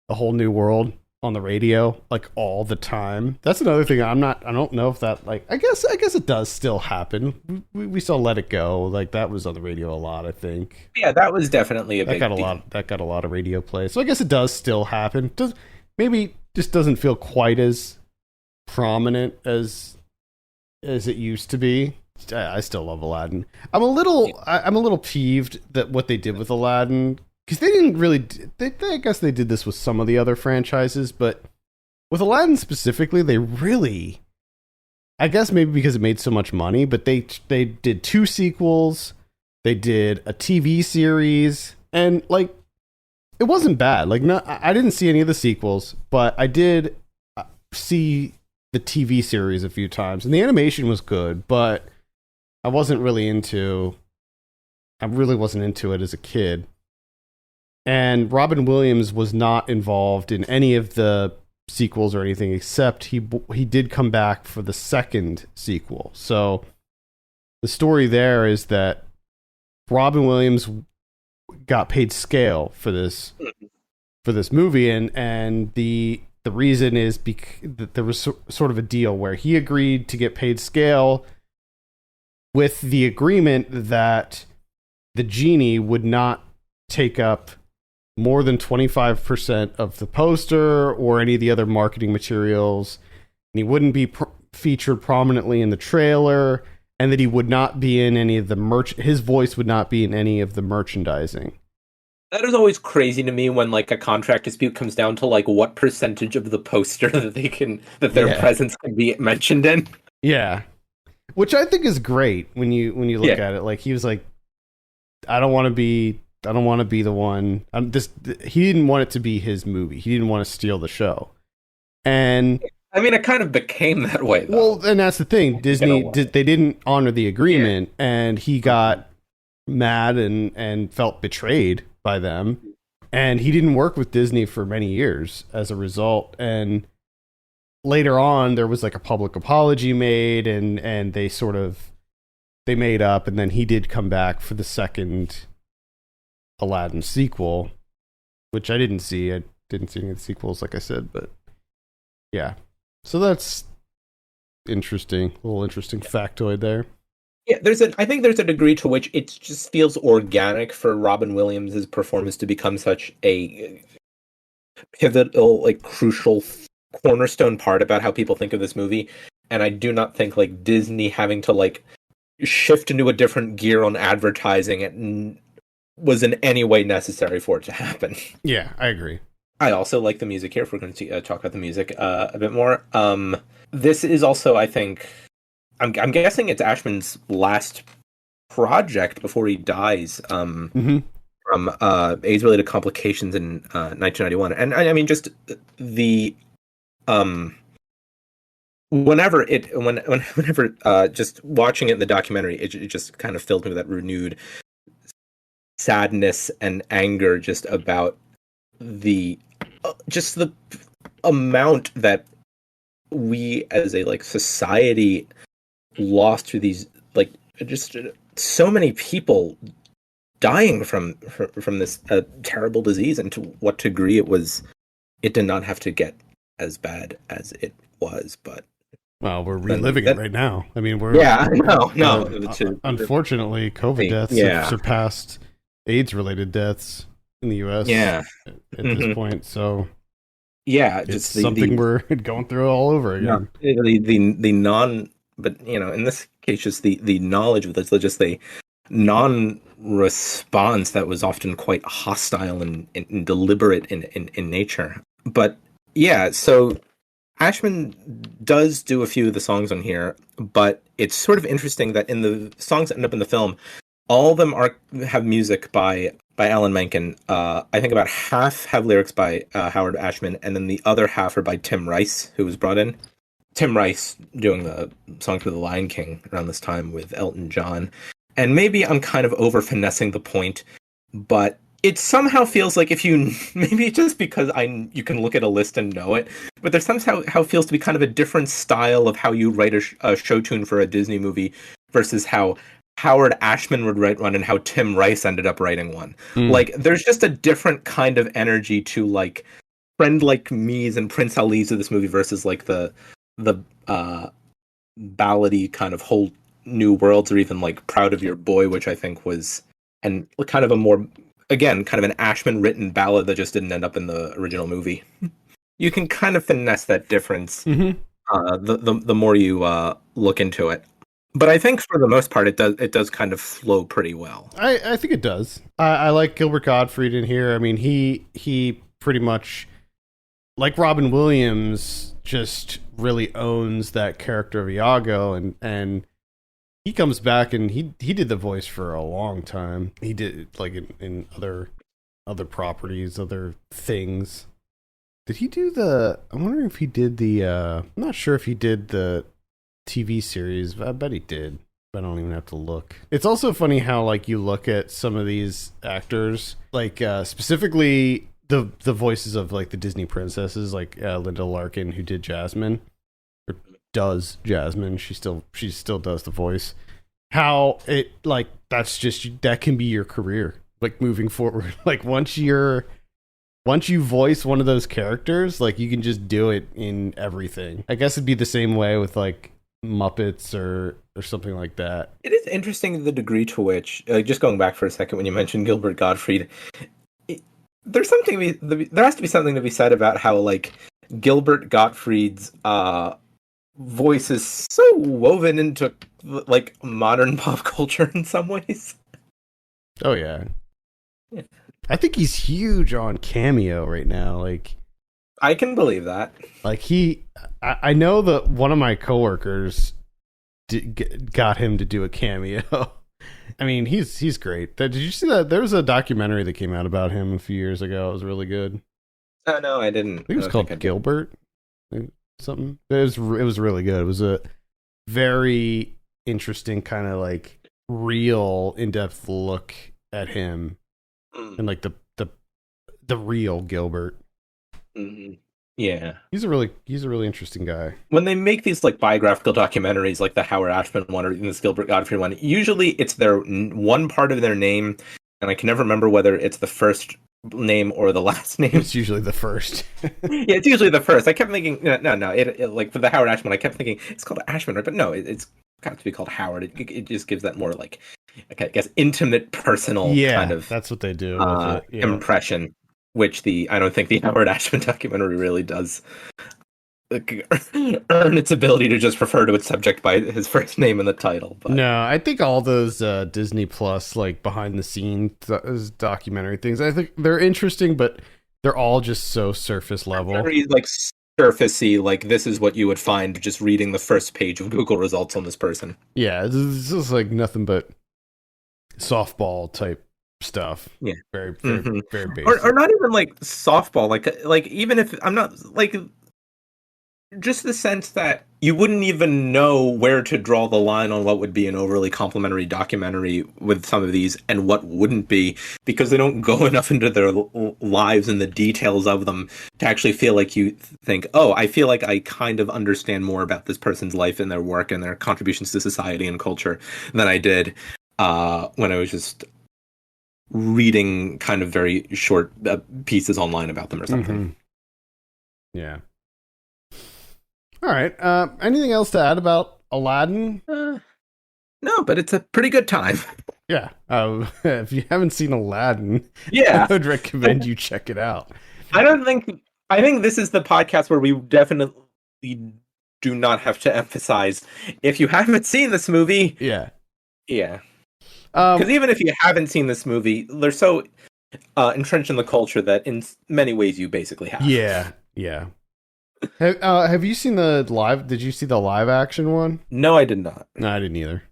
A Whole New World on the radio like all the time. That's another thing. I don't know if that, like, I guess it does still happen. We saw Let It Go, like that was on the radio a lot, I think. Yeah, that was definitely that got a lot of radio play. So I guess it does still happen. Maybe just doesn't feel quite as prominent as it used to be. I still love Aladdin. I'm a little peeved that what they did with Aladdin, because they didn't really. I guess they did this with some of the other franchises, but with Aladdin specifically, they really. I guess maybe because it made so much money, but they did 2 sequels. They did a TV series, and like, it wasn't bad. Like, I didn't see any of the sequels, but I did see the TV series a few times, and the animation was good, but I really wasn't into it as a kid. And Robin Williams was not involved in any of the sequels or anything, except he did come back for the second sequel. So the story there is that Robin Williams got paid scale for this movie, and the reason is that there was sort of a deal where he agreed to get paid scale with the agreement that the genie would not take up more than 25% of the poster or any of the other marketing materials, and he wouldn't be featured prominently in the trailer, and that he would not be in any of the his voice would not be in any of the merchandising. That is always crazy to me when like a contract dispute comes down to like what percentage of the poster that their presence can be mentioned in. Yeah. Which I think is great when you look at it. Like, he was like, I don't want to be the one. He didn't want it to be his movie. He didn't want to steal the show. And I mean, it kind of became that way, though. Well, and that's the thing. Disney they didn't honor the agreement, and he got mad and felt betrayed by them. And he didn't work with Disney for many years as a result. And later on, there was like a public apology made, and they made up, and then he did come back for the second Aladdin sequel, which I didn't see. I didn't see any of the sequels, like I said, but yeah. So that's interesting. A little interesting factoid there. Yeah, I think there's a degree to which it just feels organic for Robin Williams' performance to become such a pivotal, like, crucial cornerstone part about how people think of this movie. And I do not think like Disney having to like shift into a different gear on advertising it was in any way necessary for it to happen. Yeah, I agree. I also like the music here, if we're going to talk about the music a bit more. This is also, I think, I'm guessing it's Ashman's last project before he dies from AIDS-related complications in 1991. And I mean, just the whenever just watching it in the documentary, it just kind of filled me with that renewed sadness and anger just about the amount that we as a like society lost through these, like, just so many people dying from this terrible disease, and to what degree it did not have to get as bad as it was. But well, we're reliving it right now. I mean, unfortunately, COVID deaths have surpassed AIDS-related deaths in the U.S. Yeah, at this point. So yeah, it's just something we're going through all over again. But in this case, just the knowledge of this, just the non-response that was often quite hostile and deliberate in nature. But yeah, so Ashman does do a few of the songs on here, but it's sort of interesting that in the songs that end up in the film, all of them have music by Alan Menken. I think about half have lyrics by Howard Ashman, and then the other half are by Tim Rice, who was brought in. Tim Rice doing the song for The Lion King around this time with Elton John. And maybe I'm kind of over finessing the point, but it somehow feels like if you, maybe just because you can look at a list and know it, but there's somehow how it feels to be kind of a different style of how you write a show tune for a Disney movie versus how Howard Ashman would write one and how Tim Rice ended up writing one. Like, there's just a different kind of energy to like Friend Like Me's and Prince Ali's of this movie versus like the ballady kind of whole new worlds, or even like Proud of Your Boy, which I think was and kind of a more, again, kind of an Ashman written ballad that just didn't end up in the original movie. You can kind of finesse that difference the more you look into it. But I think for the most part, it does kind of flow pretty well. I think it does. I like Gilbert Gottfried in here. I mean, he pretty much, like Robin Williams, just really owns that character of Iago, and he comes back and he did the voice for a long time. He did like in other properties, other things. Did he do I'm wondering if he did I'm not sure if he did the TV series, but I bet he did. I don't even have to look. It's also funny how like you look at some of these actors, like specifically the voices of like the Disney princesses, like Linda Larkin, who did Jasmine, or does Jasmine. She still does the voice. How it like that can be your career, like moving forward. Like once you voice one of those characters, like you can just do it in everything. I guess it'd be the same way with like Muppets or something like that. It is interesting the degree to which, just going back for a second when you mentioned Gilbert Gottfried, there has to be something to be said about how like Gilbert Gottfried's voice is so woven into like modern pop culture in some ways. Oh yeah. I think he's huge on Cameo right now. Like, I can believe that. Like I know that one of my coworkers got him to do a cameo. I mean, he's great. Did you see that? There was a documentary that came out about him a few years ago. It was really good. Oh no, I didn't. I think it was called Gilbert. Something. It was really good. It was a very interesting kind of like real in-depth look at him and like the real Gilbert. Mm-hmm. Yeah, he's a really interesting guy. When they make these like biographical documentaries, like the Howard Ashman one or this Gilbert Gottfried one, usually it's their one part of their name, and I can never remember whether it's the first name or the last name. It's usually the first. Yeah, it's usually the first. I kept thinking, no. It like for the Howard Ashman, I kept thinking it's called Ashman, right? But no, it's got to be called Howard. It just gives that more like, I guess, intimate, personal kind of. That's what they do. With it. Yeah. Impression. Which I don't think the Howard Ashman documentary really does earn its ability to just refer to its subject by his first name in the title. But. No, I think all those Disney Plus like behind the scenes documentary things, I think they're interesting, but they're all just so surface level. Very like surfacey, like this is what you would find just reading the first page of Google results on this person. Yeah, it's just like nothing but softball type stuff. Yeah, very basic. Or not even like softball, like even if I'm not like, just the sense that you wouldn't even know where to draw the line on what would be an overly complimentary documentary with some of these and what wouldn't be, because they don't go enough into their lives and the details of them to actually feel like you think, oh, I feel like I kind of understand more about this person's life and their work and their contributions to society and culture than I did when I was just reading kind of very short pieces online about them or something. Mm-hmm. Yeah. All right. Anything else to add about Aladdin? No, but it's a pretty good time. Yeah. If you haven't seen Aladdin, I would recommend you check it out. I think this is the podcast where we definitely do not have to emphasize, if you haven't seen this movie. Yeah. Because even if you haven't seen this movie, they're so entrenched in the culture that in many ways you basically have. Yeah. Have you seen the live? Did you see the live action one? No, I did not. No, I didn't either.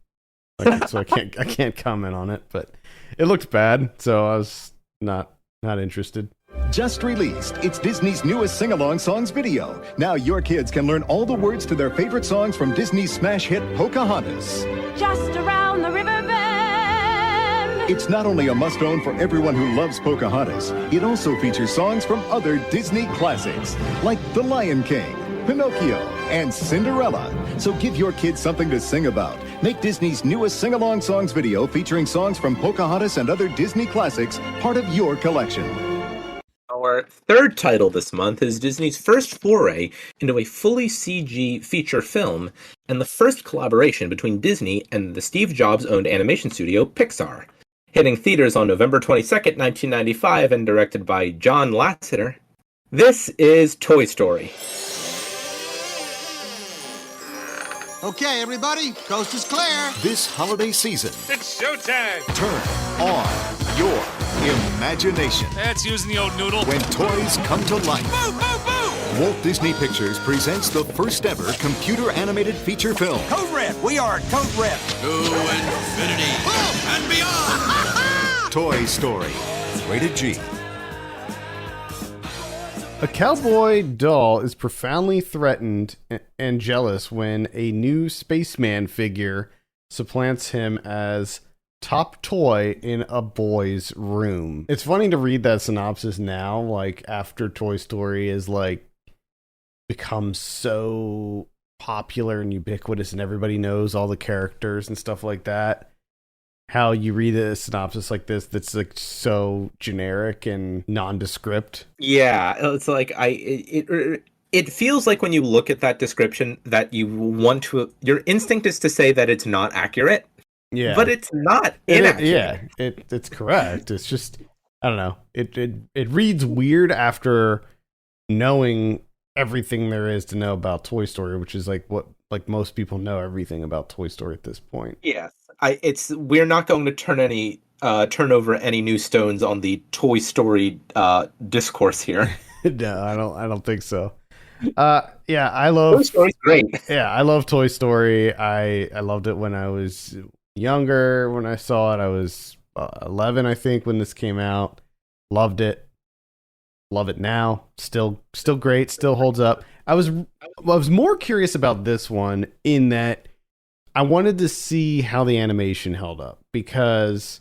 So I can't comment on it, but it looked bad, so I was not interested. Just released, it's Disney's newest sing-along songs video. Now your kids can learn all the words to their favorite songs from Disney's smash hit Pocahontas. Just around the river bend. It's not only a must-own for everyone who loves Pocahontas, it also features songs from other Disney classics, like The Lion King, Pinocchio, and Cinderella. So give your kids something to sing about. Make Disney's newest sing-along songs video featuring songs from Pocahontas and other Disney classics part of your collection. Our third title this month is Disney's first foray into a fully CG feature film and the first collaboration between Disney and the Steve Jobs-owned animation studio Pixar. Hitting theaters on November 22nd, 1995 and directed by John Lasseter, this is Toy Story. Okay, everybody, coast is clear. This holiday season, It's showtime! turn on your imagination That's using the old noodle. when toys come to life. Boo, boo, boo! Walt Disney Pictures presents the first ever computer animated feature film. Code Red, we are Code Red. To infinity and beyond. Toy Story. Rated G. A cowboy doll is profoundly threatened and jealous when a new spaceman figure supplants him as top toy in a boy's room. It's funny to read that synopsis now, like after Toy Story is like become so popular and ubiquitous and everybody knows all the characters and stuff like that. How you read a synopsis like this that's like so generic and nondescript. Yeah, it's like it feels like when you look at that description that you want to, your instinct is to say that it's not accurate. Yeah, But it's not inaccurate. Yeah, it's correct. It's just, I don't know. It reads weird after knowing everything there is to know about Toy Story, which is like most people know everything about Toy Story at this point. Yes. We're not going to turn over any new stones on the Toy Story discourse here. No, I don't think so. Yeah, I love Toy Story's great. Yeah, I love Toy Story. I loved it when I was younger. When I saw it, I was 11, I think, when this came out. Loved it. Love it now. Still great. Still holds up. I was more curious about this one in that I wanted to see how the animation held up because,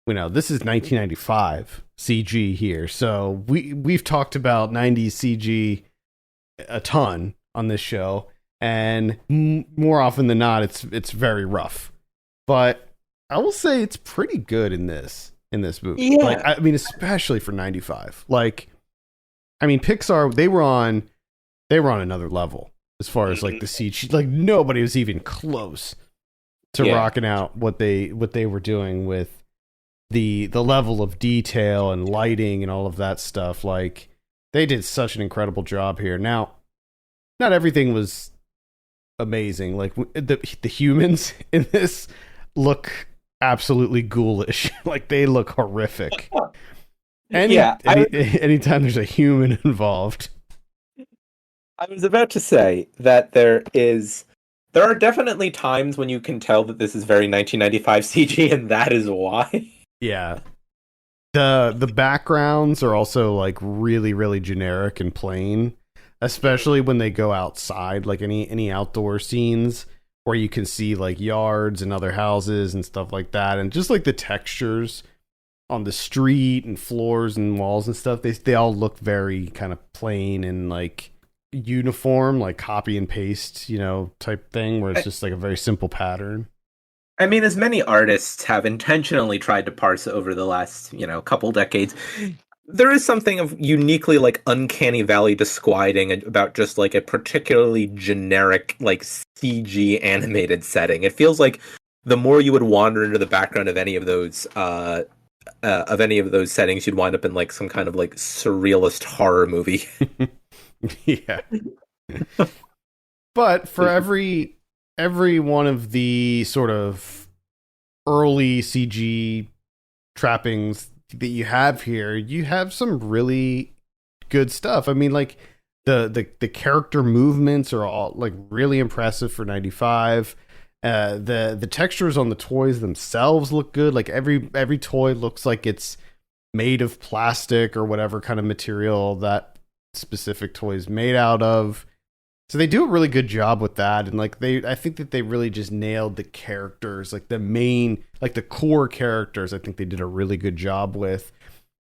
this is 1995 CG here. So we've talked about 90s CG a ton on this show, and more often than not, it's very rough. But I will say it's pretty good in this movie. Yeah. Like, I mean, especially for 95. Like, I mean, Pixar, they were on another level as far as like the CG. Like, nobody was even close to rocking out what they were doing with the level of detail and lighting and all of that stuff. Like, they did such an incredible job here. Now, not everything was amazing. Like, the humans in this look absolutely ghoulish. Like, they look horrific. Anytime there's a human involved. I was about to say that there are definitely times when you can tell that this is very 1995 CG, and that is why. Yeah. The backgrounds are also like really, really generic and plain, especially when they go outside, like any outdoor scenes where you can see like yards and other houses and stuff like that. And just like the textures on the street and floors and walls and stuff, they all look very kind of plain and like uniform, like copy and paste, type thing where it's just like a very simple pattern. I mean, as many artists have intentionally tried to parse over the last, couple decades, there is something of uniquely like uncanny valley disquieting about just like a particularly generic like CG animated setting. It feels like the more you would wander into the background of any of those settings, you'd wind up in like some kind of like surrealist horror movie. Yeah. But for every one of the sort of early CG trappings that you have here, you have some really good stuff. I mean, like, The character movements are all like really impressive for 95. The textures on the toys themselves look good. Like every toy looks like it's made of plastic or whatever kind of material that specific toy is made out of. So they do a really good job with that, and like I think that they really just nailed the characters, like the main, like the core characters. I think they did a really good job with,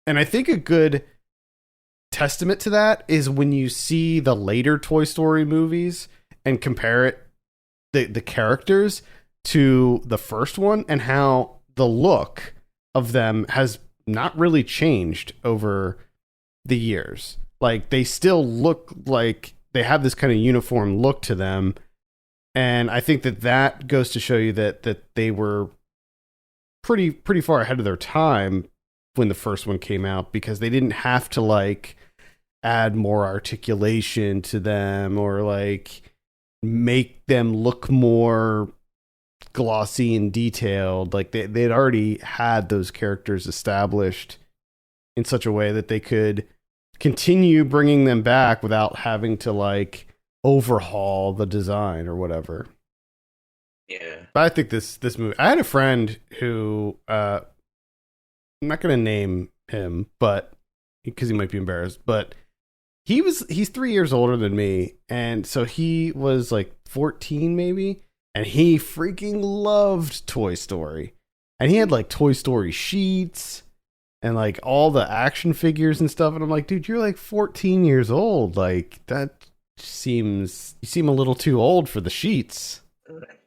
and I think a good testament to that is when you see the later Toy Story movies and compare the characters to the first one, and how the look of them has not really changed over the years. Like they still look like they have this kind of uniform look to them, and I think that goes to show you that they were pretty far ahead of their time when the first one came out, because they didn't have to like add more articulation to them or like make them look more glossy and detailed. Like they'd already had those characters established in such a way that they could continue bringing them back without having to like overhaul the design or whatever. Yeah. But I think this movie, I had a friend who I'm not going to name him, but because he might be embarrassed, but he's 3 years older than me, and so he was like 14 maybe, and he freaking loved Toy Story, and he had like Toy Story sheets and like all the action figures and stuff. And I'm like, dude, you're like 14 years old. Like you seem a little too old for the sheets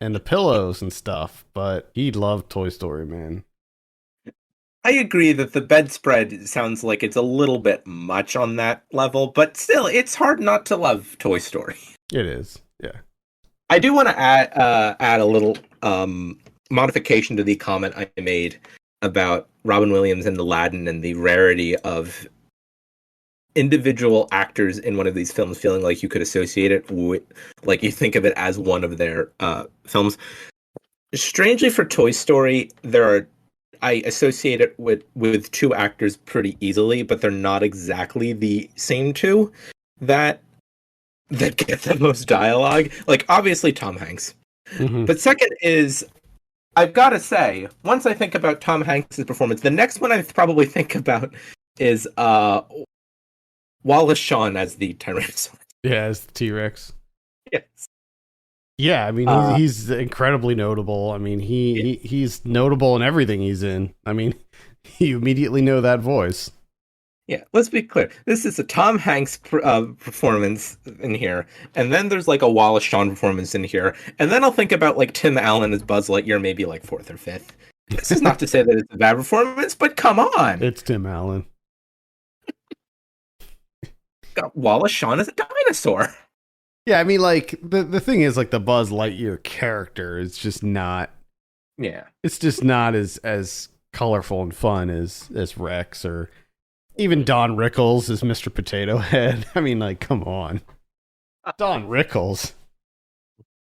and the pillows and stuff. But he loved Toy Story, man. I agree that the bedspread sounds like it's a little bit much on that level, but still, it's hard not to love Toy Story. It is, yeah. I do want to add a little modification to the comment I made about Robin Williams and Aladdin and the rarity of individual actors in one of these films feeling like you could associate it with, like you think of it as one of their films. Strangely, for Toy Story, I associate it with two actors pretty easily, but they're not exactly the same two that get the most dialogue. Like, obviously, Tom Hanks. Mm-hmm. But second is, I've got to say, once I think about Tom Hanks' performance, the next one I probably think about is Wallace Shawn as the Tyrannosaurus. Yeah, as the T-Rex. Yes. Yeah, I mean, he's incredibly notable. I mean, he's notable in everything he's in. I mean, you immediately know that voice. Yeah, let's be clear. This is a Tom Hanks performance in here, and then there's like a Wallace Shawn performance in here, and then I'll think about like Tim Allen as Buzz Lightyear, maybe like fourth or fifth. This is not to say that it's a bad performance, but come on. It's Tim Allen. Got Wallace Shawn as a dinosaur. Yeah, I mean, like, the thing is, like, the Buzz Lightyear character is just not... Yeah. It's just not as colorful and fun as Rex, or even Don Rickles as Mr. Potato Head. I mean, like, come on. Don Rickles.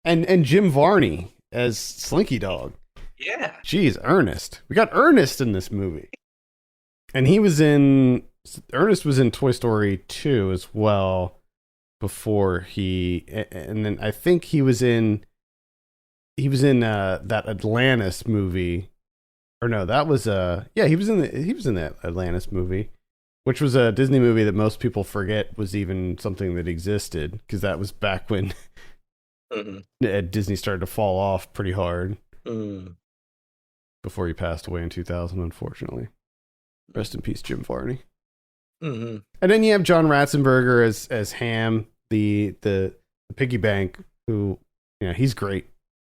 And Jim Varney as Slinky Dog. Yeah. Jeez, Ernest. We got Ernest in this movie. And Ernest was in Toy Story 2 as well. Before and then I think he was in that Atlantis movie, or no, that was he was in that Atlantis movie, which was a Disney movie that most people forget was even something that existed, because that was back when Disney started to fall off pretty hard before he passed away in 2000, unfortunately. Rest in peace, Jim Varney. Mm-hmm. And then you have John Ratzenberger as Ham, the piggy bank, who, he's great.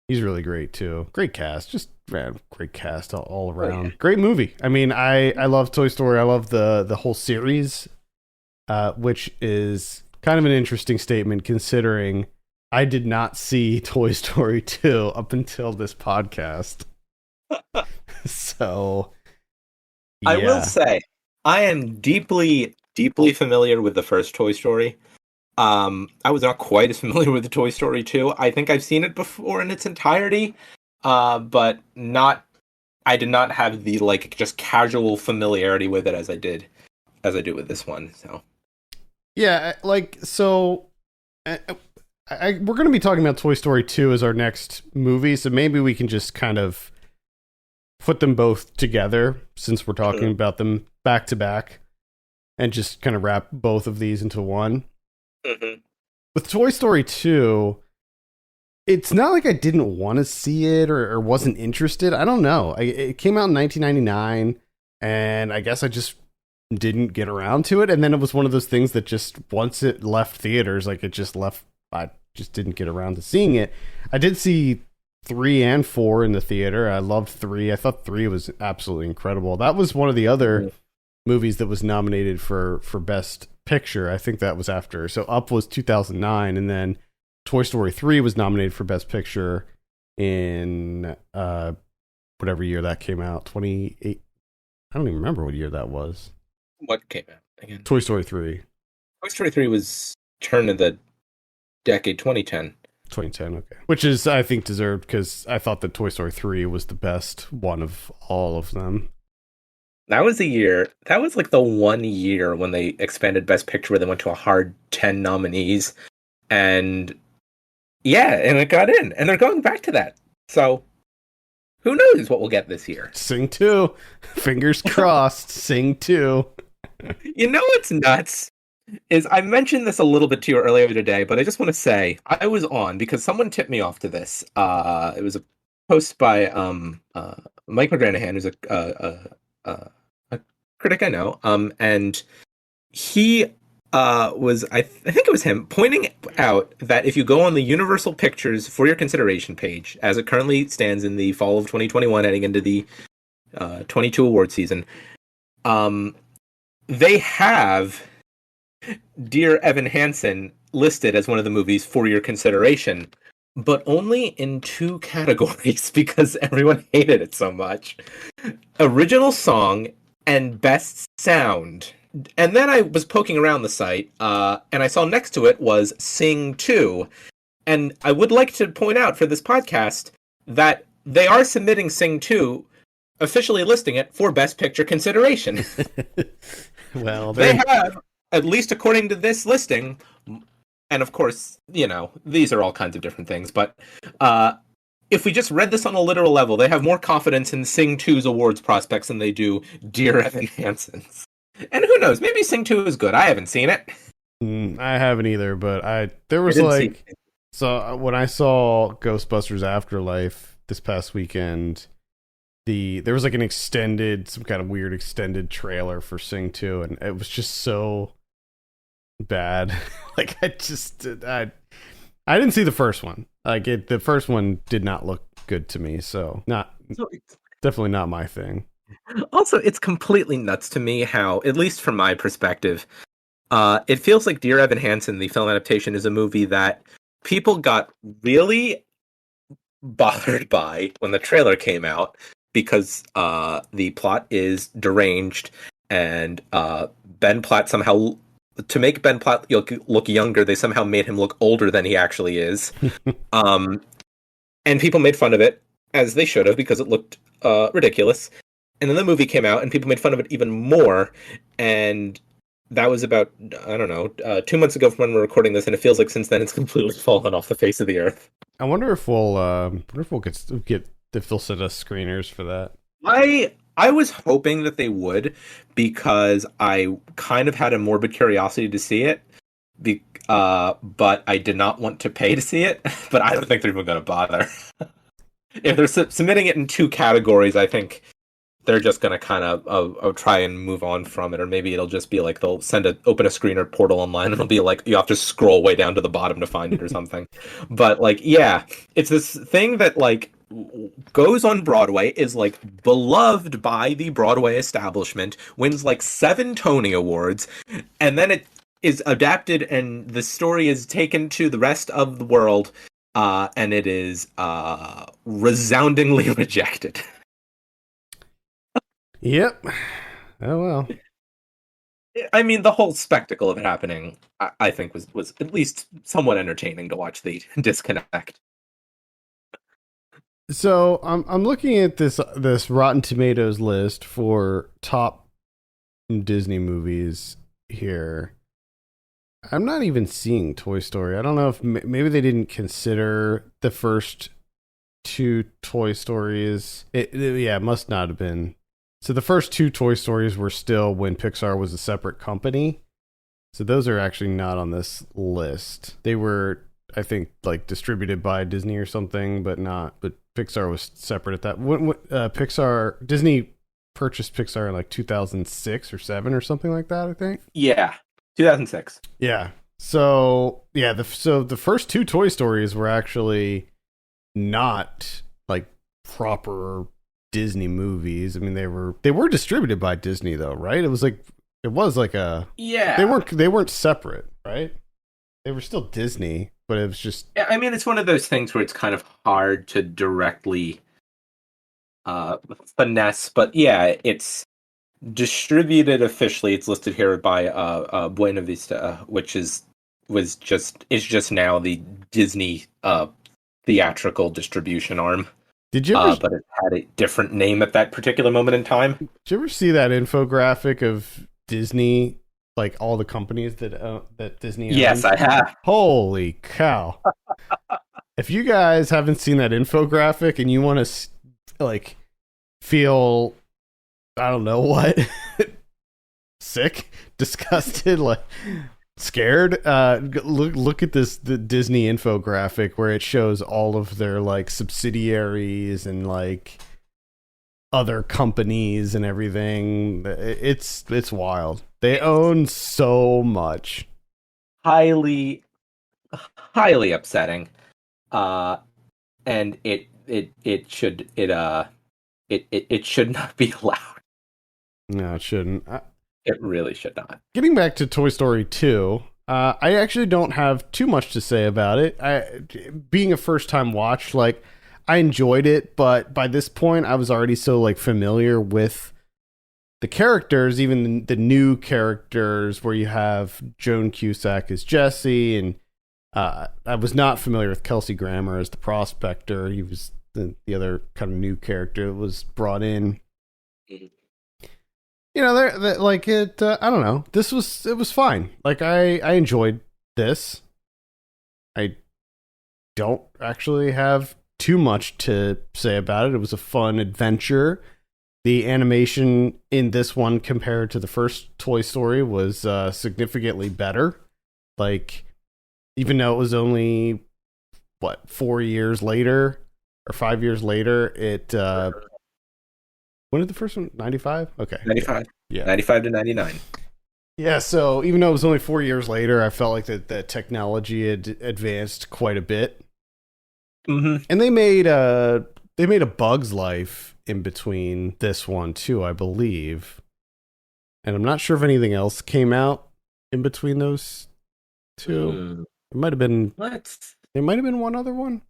He's really great too. Great cast, just great cast all around. Oh, yeah. Great movie. I mean, I love Toy Story. I love the whole series, which is kind of an interesting statement considering I did not see Toy Story 2 up until this podcast. So, yeah. I will say, I am deeply, deeply familiar with the first Toy Story. I was not quite as familiar with the Toy Story 2. I think I've seen it before in its entirety, but I did not have the just casual familiarity with it as I do with this one. So Yeah, like so. We're going to be talking about Toy Story 2 as our next movie, so maybe we can just kind of put them both together since we're talking about them back to back, and just kind of wrap both of these into one. Mm-hmm. With Toy Story 2, it's not like I didn't want to see it or wasn't interested. I don't know. It came out in 1999, and I guess I just didn't get around to it. And then it was one of those things that just once it left theaters, like it just left. I just didn't get around to seeing it. I did see 3 and 4 in the theater. I loved 3. I thought 3 was absolutely incredible. That was one of the other movies that was nominated for Best Picture. I think that was after. So Up was 2009, and then Toy Story 3 was nominated for Best Picture in whatever year that came out. 28. I don't even remember what year that was. What came out again? Toy Story 3. Toy Story 3 was turned in the decade 2010. 2010, okay. Which is, I think, deserved, because I thought that Toy Story 3 was the best one of all of them. That was like the one year when they expanded Best Picture where they went to a hard 10 nominees. And yeah, and it got in. And they're going back to that. So who knows what we'll get this year? Sing 2. Fingers crossed. Sing 2. You know what's nuts? Is I mentioned this a little bit to you earlier today, but I just want to say I was on because someone tipped me off to this. It was a post by Mike McGranahan, who's a critic I know, and he was I think it was him pointing out that if you go on the Universal Pictures for your consideration page, as it currently stands in the fall of 2021, heading into the 22 award season, they have Dear Evan Hansen listed as one of the movies for your consideration, but only in 2 categories because everyone hated it so much. Original song and best sound. And then I was poking around the site, and I saw next to it was Sing 2. And I would like to point out for this podcast that they are submitting Sing 2, officially listing it for Best Picture consideration. Well, they have, at least according to this listing, and of course, you know, these are all kinds of different things, but if we just read this on a literal level, they have more confidence in Sing 2's awards prospects than they do Dear Evan Hansen's. And who knows, maybe Sing 2 is good. I haven't seen it. I haven't either, but there was like, so when I saw Ghostbusters Afterlife this past weekend, there was like some kind of weird extended trailer for Sing 2, and it was just so bad. Like I didn't see the first one. The first one did not look good to me, so definitely not my thing. Also, it's completely nuts to me how, at least from my perspective, it feels like Dear Evan Hansen, the film adaptation, is a movie that people got really bothered by when the trailer came out, because the plot is deranged, and Ben Platt somehow, to make Ben Platt look younger, they somehow made him look older than he actually is. And people made fun of it, as they should have, because it looked ridiculous. And then the movie came out, and people made fun of it even more. And that was about, I don't know, 2 months ago from when we're recording this, and it feels like since then it's completely fallen off the face of the earth. I wonder if we'll get if they'll send us screeners for that. I was hoping that they would, because I kind of had a morbid curiosity to see it, but I did not want to pay to see it. But I don't think they're even going to bother. If they're submitting it in 2 categories, I think they're just going to kind of try and move on from it, or maybe it'll just be like they'll open a screener portal online, and it'll be like you have to scroll way down to the bottom to find it or something. But like, yeah, it's this thing that like goes on Broadway, is like beloved by the Broadway establishment, wins like 7 Tony Awards, and then it is adapted and the story is taken to the rest of the world, and it is resoundingly rejected. Yep. Oh well. I mean, the whole spectacle of it happening, I think, was at least somewhat entertaining to watch the disconnect. So I'm looking at this Rotten Tomatoes list for top Disney movies here, I'm not even seeing Toy Story. I don't know if maybe they didn't consider the first two Toy Stories. It must not have been. So the first two Toy Stories were still when Pixar was a separate company. So those are actually not on this list. They were, I think, like distributed by Disney or something, but Pixar was separate at that. Disney purchased Pixar in like 2006 or 7 or something like that, I think. Yeah, 2006. Yeah. So the first two Toy Stories were actually not like proper Disney movies. I mean, they were distributed by Disney though, right? It was like a They weren't separate, right? They were still Disney, but it was just. Yeah, I mean, it's one of those things where it's kind of hard to directly finesse, but yeah, it's distributed officially. It's listed here by Buena Vista, which is just now the Disney theatrical distribution arm. Did you ever? But it had a different name at that particular moment in time. Did you ever see that infographic of Disney, like all the companies that Disney owns? Yes, I have. Holy cow! If you guys haven't seen that infographic and you want to like feel, I don't know what, sick, disgusted, like scared, look at the Disney infographic where it shows all of their like subsidiaries and like other companies and everything. It's wild. They own so much. Highly upsetting. And it should not be allowed. No, it shouldn't. It really should not. Getting back to Toy Story 2, I actually don't have too much to say about it. Being a first-time watch, like, I enjoyed it, but by this point, I was already so, like, familiar with the characters, even the new characters, where you have Joan Cusack as Jessie, and I was not familiar with Kelsey Grammer as the prospector. He was the other kind of new character that was brought in. Mm-hmm. You know, like it. I don't know. It was fine. Like I enjoyed this. I don't actually have too much to say about it. It was a fun adventure. The animation in this one compared to the first Toy Story was significantly better. Like, even though it was only 4 years later or 5 years later, it. When did the first one? 95? Okay. 95. Yeah. 95 to 99. Yeah, so even though it was only 4 years later, I felt like the technology had advanced quite a bit. Mm-hmm. And they made a Bug's Life in between this one too, I believe. And I'm not sure if anything else came out in between those two. It might have been. There might have been one other one.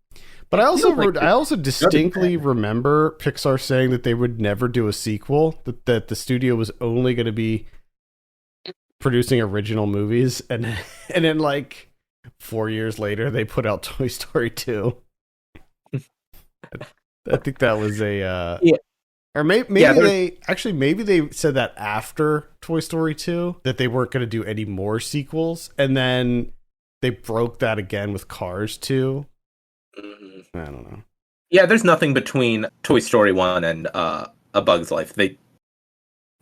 But I also distinctly remember Pixar saying that they would never do a sequel, that the studio was only going to be producing original movies, and then like 4 years later they put out Toy Story 2. I think that was a or maybe they said that after Toy Story 2 that they weren't going to do any more sequels, and then they broke that again with Cars 2. I don't know. Yeah, there's nothing between Toy Story 1 and A Bug's Life.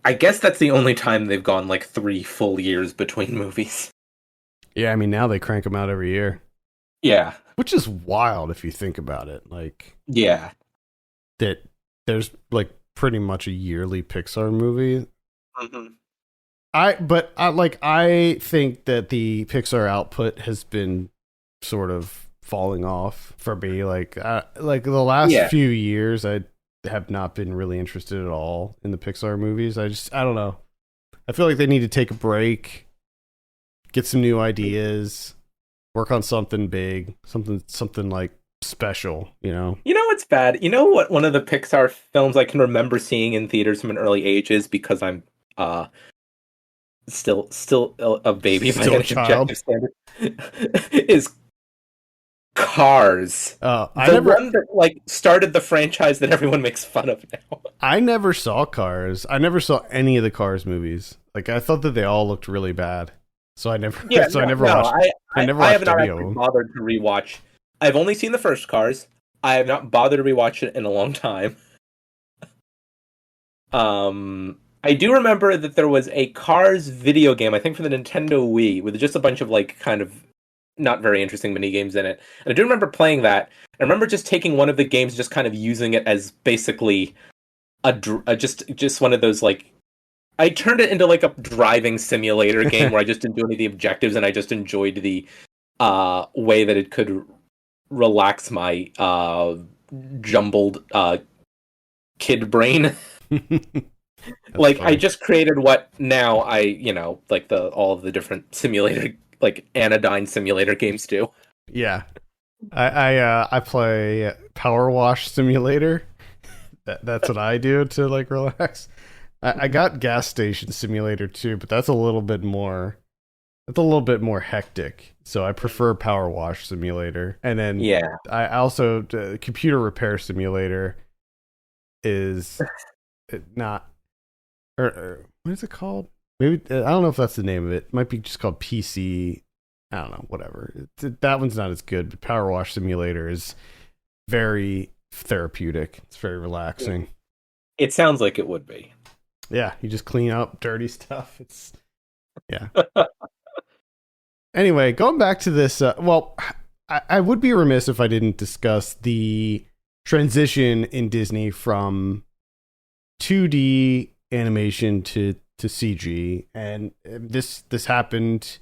I guess that's the only time they've gone like 3 full years between movies. Yeah, I mean, now they crank them out every year. Yeah. Which is wild if you think about it. Like, yeah. That there's like pretty much a yearly Pixar movie. Mm-hmm. I think that the Pixar output has been sort of falling off for me. Like the last few years, I have not been really interested at all in the Pixar movies. I don't know. I feel like they need to take a break, get some new ideas, work on something big, something like special, you know? You know what's bad? You know what one of the Pixar films I can remember seeing in theaters from an early age is, because I'm still a baby by any objective standard, is Cars. One that like started the franchise that everyone makes fun of now. I never saw Cars. I never saw any of the Cars movies. Like, I thought that they all looked really bad. so I never Yeah, I never watched. I never watched have not any of actually them. bothered to rewatch. I've only seen the first Cars. I have not bothered to rewatch it in a long time. I do remember that there was a Cars video game, I think for the Nintendo Wii, with just a bunch of like kind of not very interesting mini games in it. And I do remember playing that. I remember just taking one of the games, and just kind of using it as basically just one of those like. I turned it into like a driving simulator game where I just didn't do any of the objectives, and I just enjoyed the way that it could relax my jumbled kid brain. Like funny. I just created what now like all of the different simulator like Anodyne simulator games do. Yeah, I play Power Wash Simulator. That's what I do to like relax. I got Gas Station Simulator too, but that's a little bit more. It's a little bit more hectic, so I prefer Power Wash Simulator. And then I also Computer Repair Simulator is not. Or what is it called? Maybe I don't know if that's the name of it. It might be just called PC. I don't know. Whatever. That one's not as good. But Power Wash Simulator is very therapeutic. It's very relaxing. It sounds like it would be. Yeah, you just clean up dirty stuff. It's Anyway, going back to this. I would be remiss if I didn't discuss the transition in Disney from 2D animation to CG, and this happened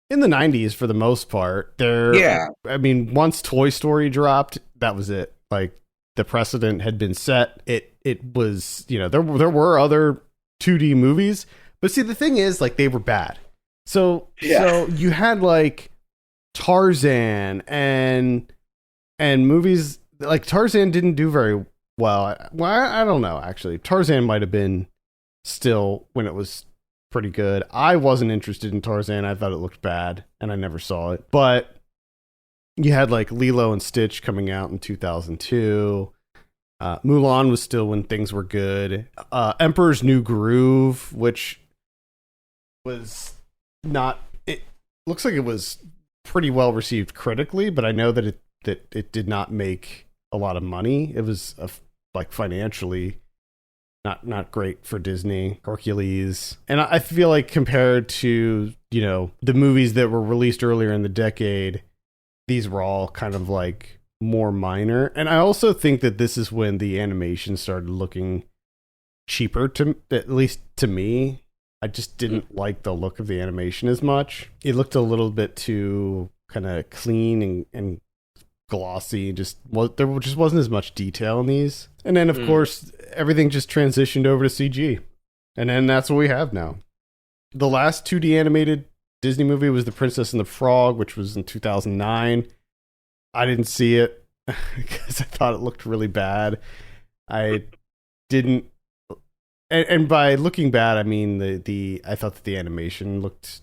in the 90s for the most part. I mean, once Toy Story dropped, that was it. Like the precedent had been set. It was, there were other 2D movies, but see, the thing is, like, they were bad. So you had like Tarzan and movies like Tarzan didn't do very well. I don't know, actually. Tarzan might have been still when it was pretty good. I wasn't interested in Tarzan. I thought it looked bad, and I never saw it. But you had like Lilo and Stitch coming out in 2002. Mulan was still when things were good. Emperor's New Groove, which was not. It looks like it was pretty well received critically, but I know that it did not make a lot of money. It was like financially not great for Disney. Hercules, and I feel like compared to the movies that were released earlier in the decade, these were all kind of like more minor. And I also think that this is when the animation started looking cheaper, at least to me. I just didn't like the look of the animation as much. It looked a little bit too kind of clean and glossy. There just wasn't as much detail in these. And then, of course, everything just transitioned over to CG. And then that's what we have now. The last 2D animated Disney movie was The Princess and the Frog, which was in 2009. I didn't see it because I thought it looked really bad. I didn't. And by looking bad, I mean I thought that the animation looked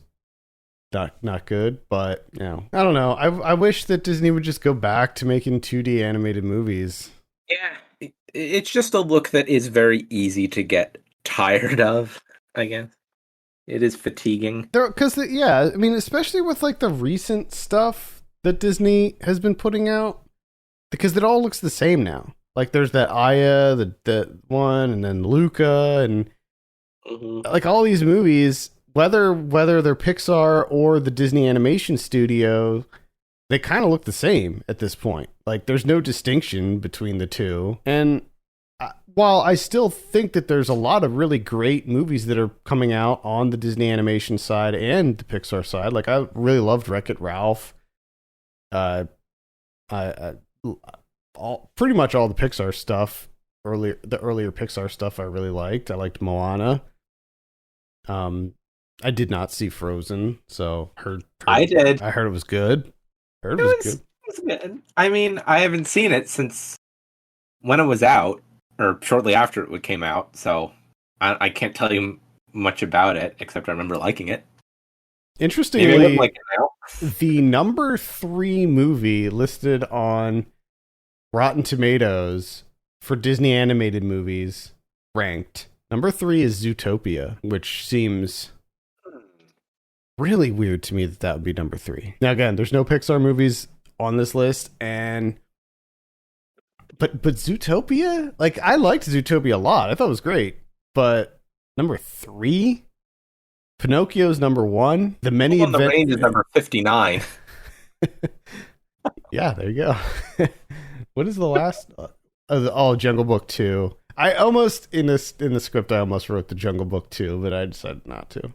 not good, but I don't know. I wish that Disney would just go back to making 2D animated movies. Yeah, it's just a look that is very easy to get tired of, I guess. It is fatiguing. Because I mean, especially with like the recent stuff that Disney has been putting out, because it all looks the same now. Like there's that Aya, the one, and then Luca, and like all these movies, whether they're Pixar or the Disney Animation Studio, they kind of look the same at this point. Like there's no distinction between the two. And while I still think that there's a lot of really great movies that are coming out on the Disney Animation side and the Pixar side, like I really loved Wreck-It Ralph. Pretty much all the Pixar stuff, the earlier Pixar stuff I really liked. I liked Moana. I did not see Frozen, so I did. I heard it was good. It was good. I mean, I haven't seen it since when it was out, or shortly after it came out, so I can't tell you much about it, except I remember liking it. Interestingly, the number 3 movie listed on Rotten Tomatoes for Disney animated movies ranked. Number 3 is Zootopia, which seems really weird to me that that would be number 3. Now, again, there's no Pixar movies on this list, and but Zootopia, like I liked Zootopia a lot. I thought it was great, but number 3, Pinocchio's number 1. The Many On the range is number 59. Yeah, there you go. What is the last? Jungle Book 2. I almost in the script I almost wrote the Jungle Book 2, but I decided not to.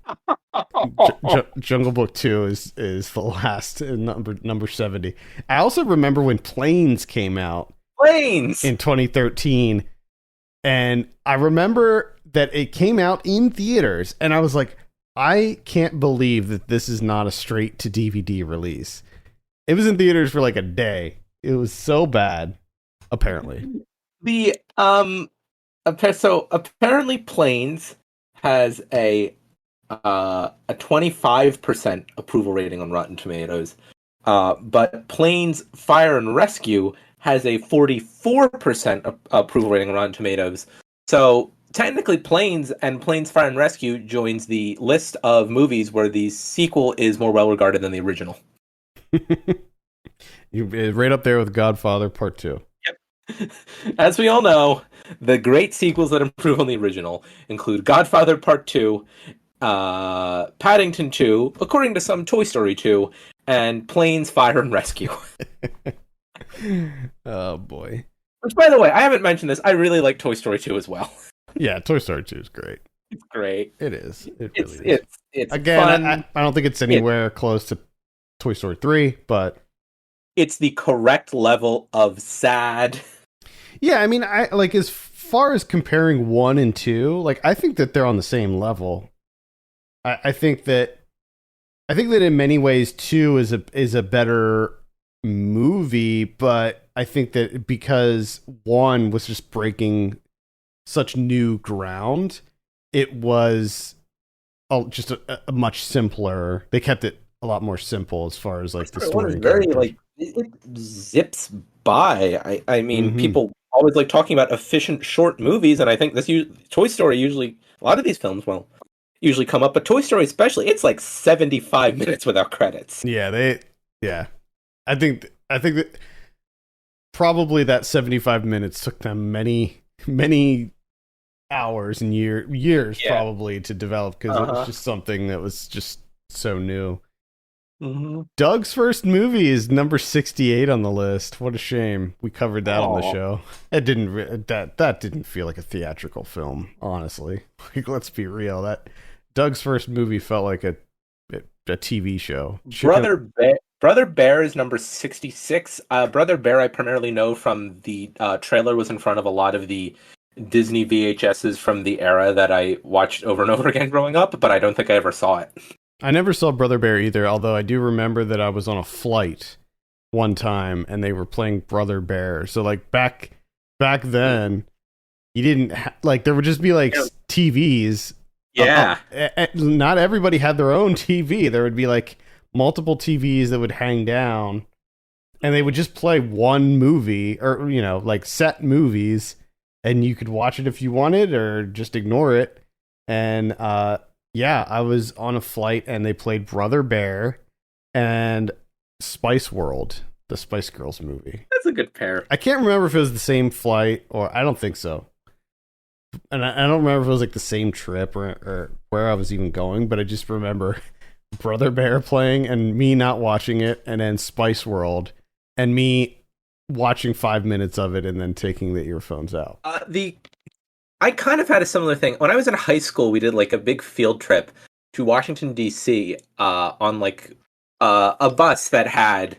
Jungle Book 2 is the last number 70. I also remember when Planes came out. Planes in 2013, and I remember that it came out in theaters, and I was like, I can't believe that this is not a straight to DVD release. It was in theaters for like a day. It was so bad. Apparently, so apparently Planes has a 25% approval rating on Rotten Tomatoes, but Planes Fire and Rescue has a 44% approval rating on Rotten Tomatoes. So technically Planes and Planes Fire and Rescue joins the list of movies where the sequel is more well regarded than the original. You're right up there with Godfather Part 2. Yep. As we all know, the great sequels that improve on the original include Godfather Part 2, Paddington 2, according to some Toy Story 2, and Planes Fire and Rescue. Oh boy. Which, by the way, I haven't mentioned this. I really like Toy Story 2 as well. Yeah, Toy Story 2 is great. It's great. It is. It really is. It's again, fun. I don't think it's anywhere close to Toy Story 3, but it's the correct level of sad. Yeah, I mean, I like as far as comparing 1 and 2, like I think that they're on the same level. I think that in many ways 2 is a better movie, but I think that because 1 was just breaking such new ground, it was just a much simpler. They kept it a lot more simple as far as like the story. Very like it zips by. I mean, people always like talking about efficient short movies, and I think Toy Story usually a lot of these films usually come up, but Toy Story especially, it's like 75 minutes without credits. Yeah, I think that probably that 75 minutes took them many hours and years probably to develop, because it was just something that was just so new. Mm-hmm. Doug's first movie is number 68 on the list. What a shame. We covered that on the show. It didn't that didn't feel like a theatrical film, honestly. Like, let's be real. That Doug's first movie felt like a TV show. Brother Bear is number 66. Brother Bear I primarily know from the trailer was in front of a lot of the Disney VHSs from the era that I watched over and over again growing up, but I don't think I ever saw it. I never saw Brother Bear either, although I do remember that I was on a flight one time and they were playing Brother Bear. So like back then, you didn't like there would just be like TVs. Yeah. Not everybody had their own TV. There would be like multiple TVs that would hang down, and they would just play one movie, or like set movies, and you could watch it if you wanted or just ignore it. And yeah, I was on a flight and they played Brother Bear and Spice World, the Spice Girls movie. That's a good pair. I can't remember if it was the same flight, or I don't think so. And I don't remember if it was like the same trip or where I was even going, but I just remember Brother Bear playing and me not watching it, and then Spice World and me watching 5 minutes of it and then taking the earphones out. I kind of had a similar thing. When I was in high school, we did like a big field trip to Washington, D.C. On like a bus that had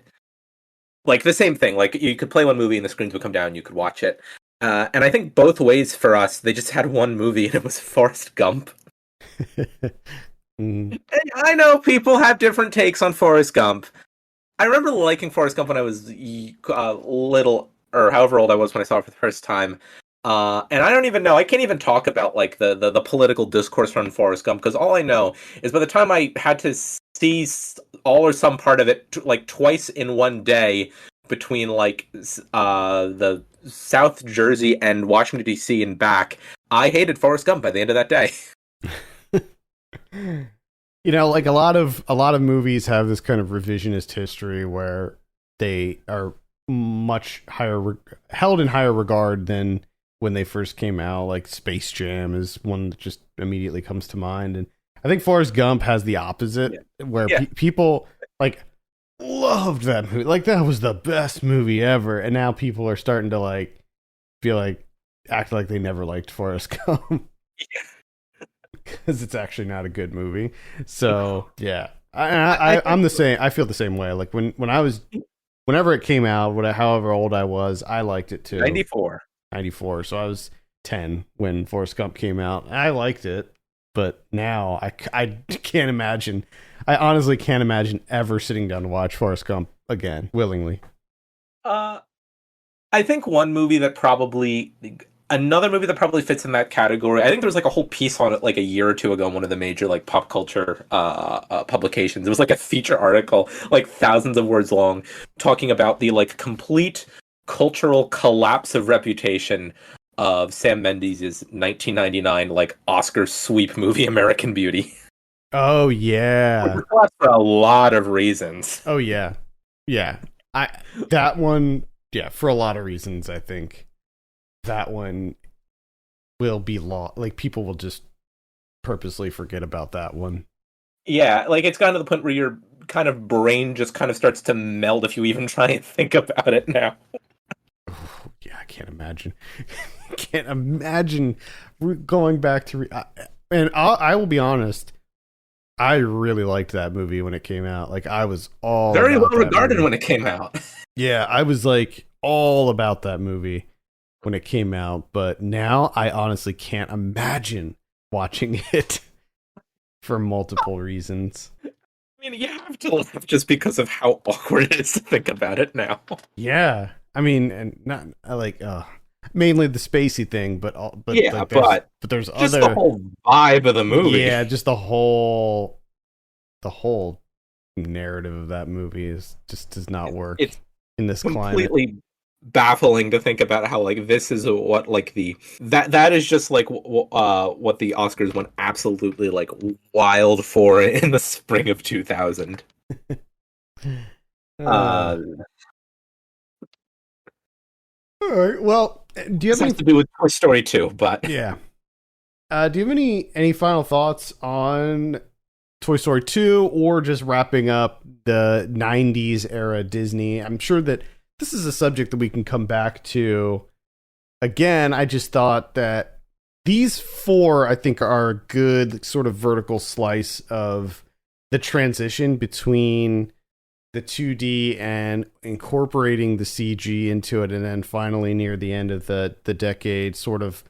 like the same thing. Like you could play one movie and the screens would come down and you could watch it. And I think both ways for us, they just had one movie and it was Forrest Gump. And I know people have different takes on Forrest Gump. I remember liking Forrest Gump when I was little, or however old I was when I saw it for the first time. And I don't even know. I can't even talk about like the political discourse from Forrest Gump, because all I know is by the time I had to see all or some part of it like twice in one day between like the South Jersey and Washington D.C. and back, I hated Forrest Gump by the end of that day. Like a lot of movies have this kind of revisionist history where they are much held in higher regard than when they first came out. Like Space Jam is one that just immediately comes to mind, and I think Forrest Gump has the opposite, where people like loved that movie, like that was the best movie ever, and now people are starting to like feel like act like they never liked Forrest Gump. Because it's actually not a good movie. So yeah, I'm the same. I feel the same way. Like whenever it came out, however old I was, I liked it too. 94. So I was 10 when Forrest Gump came out. I liked it, but now I can't imagine. I honestly can't imagine ever sitting down to watch Forrest Gump again willingly. I think another movie that probably fits in that category. I think there was like a whole piece on it like a year or two ago in one of the major like pop culture publications. It was like a feature article, like thousands of words long, talking about the like complete cultural collapse of reputation of Sam Mendes' 1999 like Oscar sweep movie American Beauty. Oh yeah, for a lot of reasons. Oh yeah. That one, for a lot of reasons, I think that one will be like people will just purposely forget about that one. Yeah, like it's gotten to the point where your kind of brain just kind of starts to melt if you even try and think about it now. Yeah, I can't imagine. Can't imagine going back to and I will be honest, I really liked that movie when it came out. Like I was all very well regarded when it came out. Yeah, I was like all about that movie when it came out, but now I honestly can't imagine watching it for multiple reasons. I mean, you have to laugh just because of how awkward it is to think about it now. Yeah, I mean, and not like mainly the spacey thing, but there's just other the whole vibe of the movie. Yeah, just the whole narrative of that movie does not work. It's in this completely climate. Baffling to think about how like this is what like that is just like what the Oscars went absolutely like wild for in the spring of 2000. All right. Well, do you have anything to do with Toy Story 2? But yeah. Do you have any final thoughts on Toy Story 2 or just wrapping up the 90s era Disney? I'm sure that this is a subject that we can come back to again. I just thought that these four, I think, are a good sort of vertical slice of the transition between the 2D and incorporating the CG into it, and then finally near the end of the decade, sort of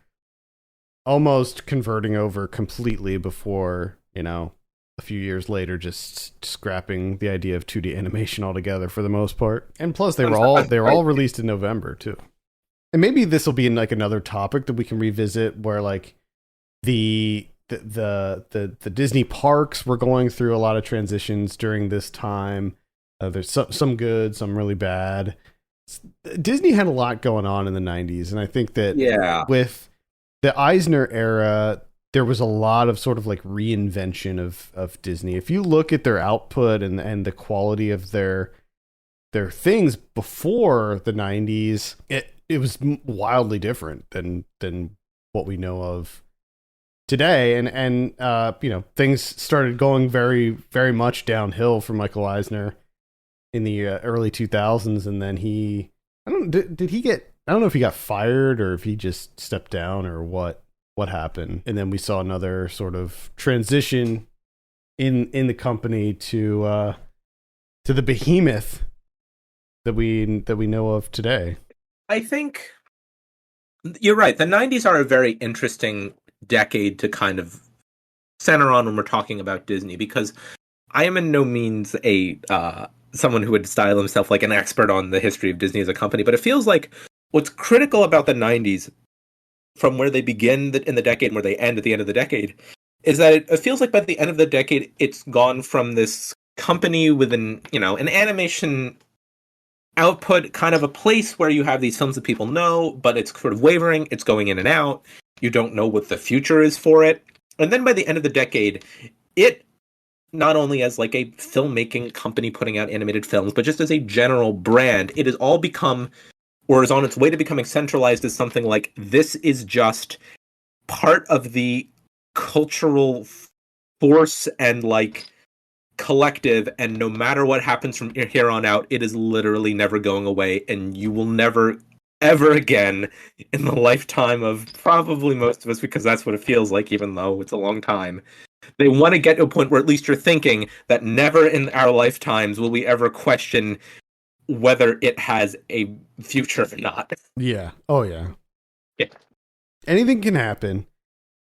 almost converting over completely before, a few years later, just scrapping the idea of 2D animation altogether for the most part. And plus, they were all released in November too. And maybe this will be in like another topic that we can revisit, where like the Disney parks were going through a lot of transitions during this time. There's some good, some really bad. Disney had a lot going on in the 90s, and I think that with the Eisner era, there was a lot of sort of like reinvention of Disney. If you look at their output and the quality of their things before the 90s, it was wildly different than what we know of today. And things started going very, very much downhill for Michael Eisner in the early 2000s, and then I don't know if he got fired or if he just stepped down or what happened. And then we saw another sort of transition in the company to the behemoth that we know of today. I think you're right. The 90s are a very interesting decade to kind of center on when we're talking about Disney, because I am in no means someone who would style himself like an expert on the history of Disney as a company, but it feels like what's critical about the 90s, from where they begin in the decade and where they end at the end of the decade, is that it feels like by the end of the decade, it's gone from this company with an animation output, kind of a place where you have these films that people know, but it's sort of wavering, it's going in and out, you don't know what the future is for it. And then by the end of the decade, it not only as like a filmmaking company putting out animated films, but just as a general brand, it has all become, or is on its way to becoming centralized as something like this is just part of the cultural force and like collective, and no matter what happens from here on out, it is literally never going away, and you will never ever again in the lifetime of probably most of us, because that's what it feels like, even though it's a long time. They want to get to a point where at least you're thinking that never in our lifetimes will we ever question whether it has a future or not. Yeah. Oh yeah. Yeah. Anything can happen,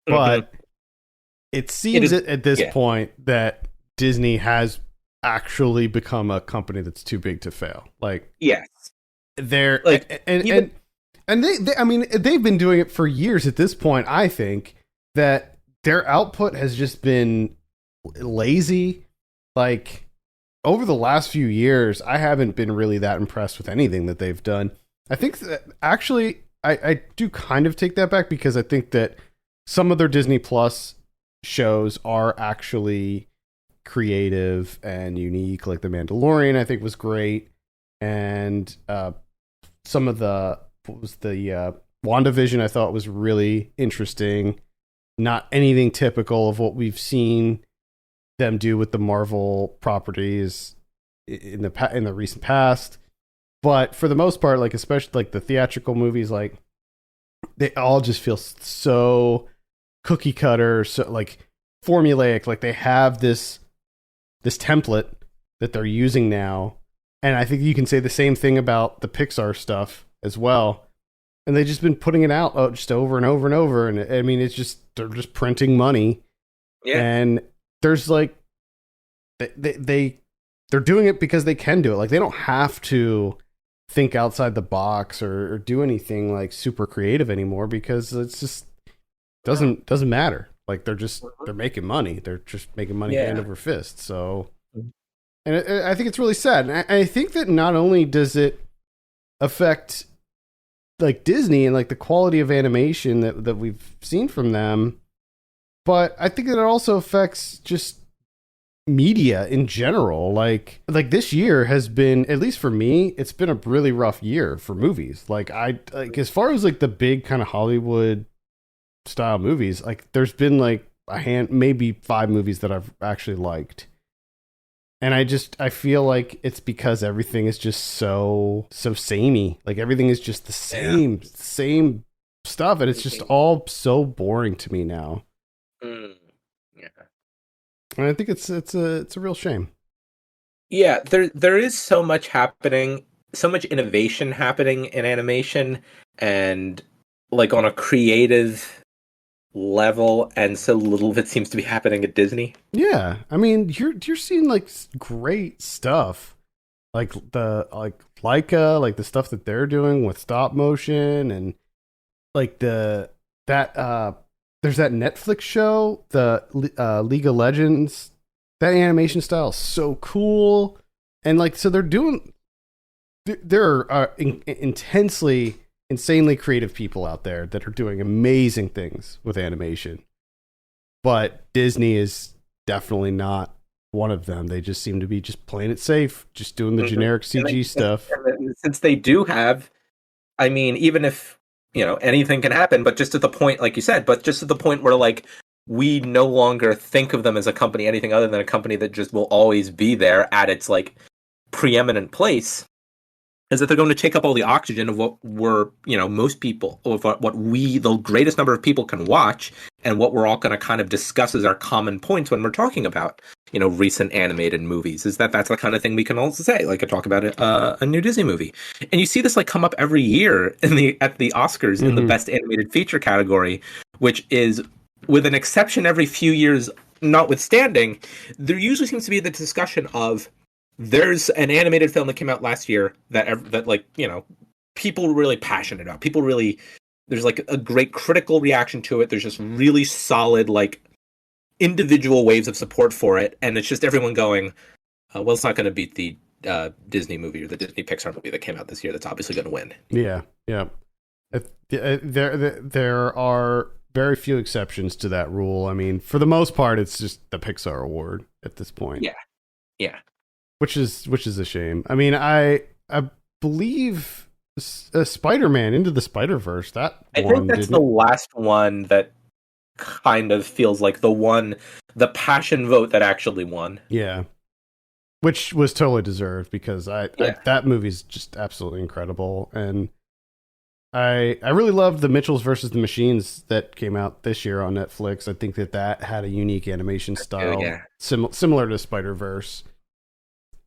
but it seems at this point that Disney has actually become a company that's too big to fail. Like, yes, they're like, and they I mean, they've been doing it for years at this point. I think that their output has just been lazy. Like, over the last few years, I haven't been really that impressed with anything that they've done. I think that actually, I do kind of take that back, because I think that some of their Disney Plus shows are actually creative and unique. Like The Mandalorian, I think was great, and some of the WandaVision I thought was really interesting. Not anything typical of what we've seen them do with the Marvel properties in the recent past, but for the most part, like especially like the theatrical movies, like they all just feel so cookie cutter, so like formulaic. Like they have this template that they're using now, and I think you can say the same thing about the Pixar stuff as well. And they've just been putting it out just over and over and over, and I mean, it's just they're just printing money, and there's like they're doing it because they can do it. Like they don't have to think outside the box or do anything like super creative anymore, because it's just doesn't matter. Like they're making money. They're just making money hand over fist. So, and I think it's really sad. And I think that not only does it affect like Disney and like the quality of animation that we've seen from them, but I think that it also affects just media in general. Like this year has been, at least for me, it's been a really rough year for movies. Like as far as like the big kind of Hollywood style movies, like there's been like maybe 5 movies that I've actually liked. And I feel like it's because everything is just so samey. Like everything is just the same stuff, and it's just all so boring to me now. Yeah. And I think it's a real shame. Yeah, there is so much happening, so much innovation happening in animation, and like on a creative level, and so little of it seems to be happening at Disney. Yeah, I mean, you're seeing like great stuff, like Leica, like the stuff that they're doing with stop motion, and like there's that Netflix show, the League of Legends. That animation style is so cool, and like so there are insanely creative people out there that are doing amazing things with animation, but Disney is definitely not one of them. They just seem to be just playing it safe, just doing the generic CG stuff. Since they do have, I mean, even if, anything can happen, but just at the point, like you said, but just at the point where like we no longer think of them as a company, anything other than a company that just will always be there at its like preeminent place, is that they're going to take up all the oxygen of what we're, most people, of what we, the greatest number of people, can watch, and what we're all going to kind of discuss as our common points when we're talking about, recent animated movies. Is that's the kind of thing we can also say, like, talk about a new Disney movie. And you see this like come up every year at the Oscars in the Best Animated Feature category, which is, with an exception every few years notwithstanding, there usually seems to be the discussion of, there's an animated film that came out last year that like, people were really passionate about. There's like a great critical reaction to it. There's just really solid, like, individual waves of support for it. And it's just everyone going, well, it's not going to beat the Disney movie or the Disney Pixar movie that came out this year that's obviously going to win. Yeah. Yeah. There are very few exceptions to that rule. I mean, for the most part, it's just the Pixar award at this point. Yeah. Which is a shame. I mean, I believe Spider-Man Into the Spider-Verse, that I one, think that's the last one that kind of feels like the passion vote that actually won. Yeah. Which was totally deserved because that movie's just absolutely incredible. And I really loved the Mitchells versus the Machines that came out this year on Netflix. I think that had a unique animation style, similar to Spider-Verse.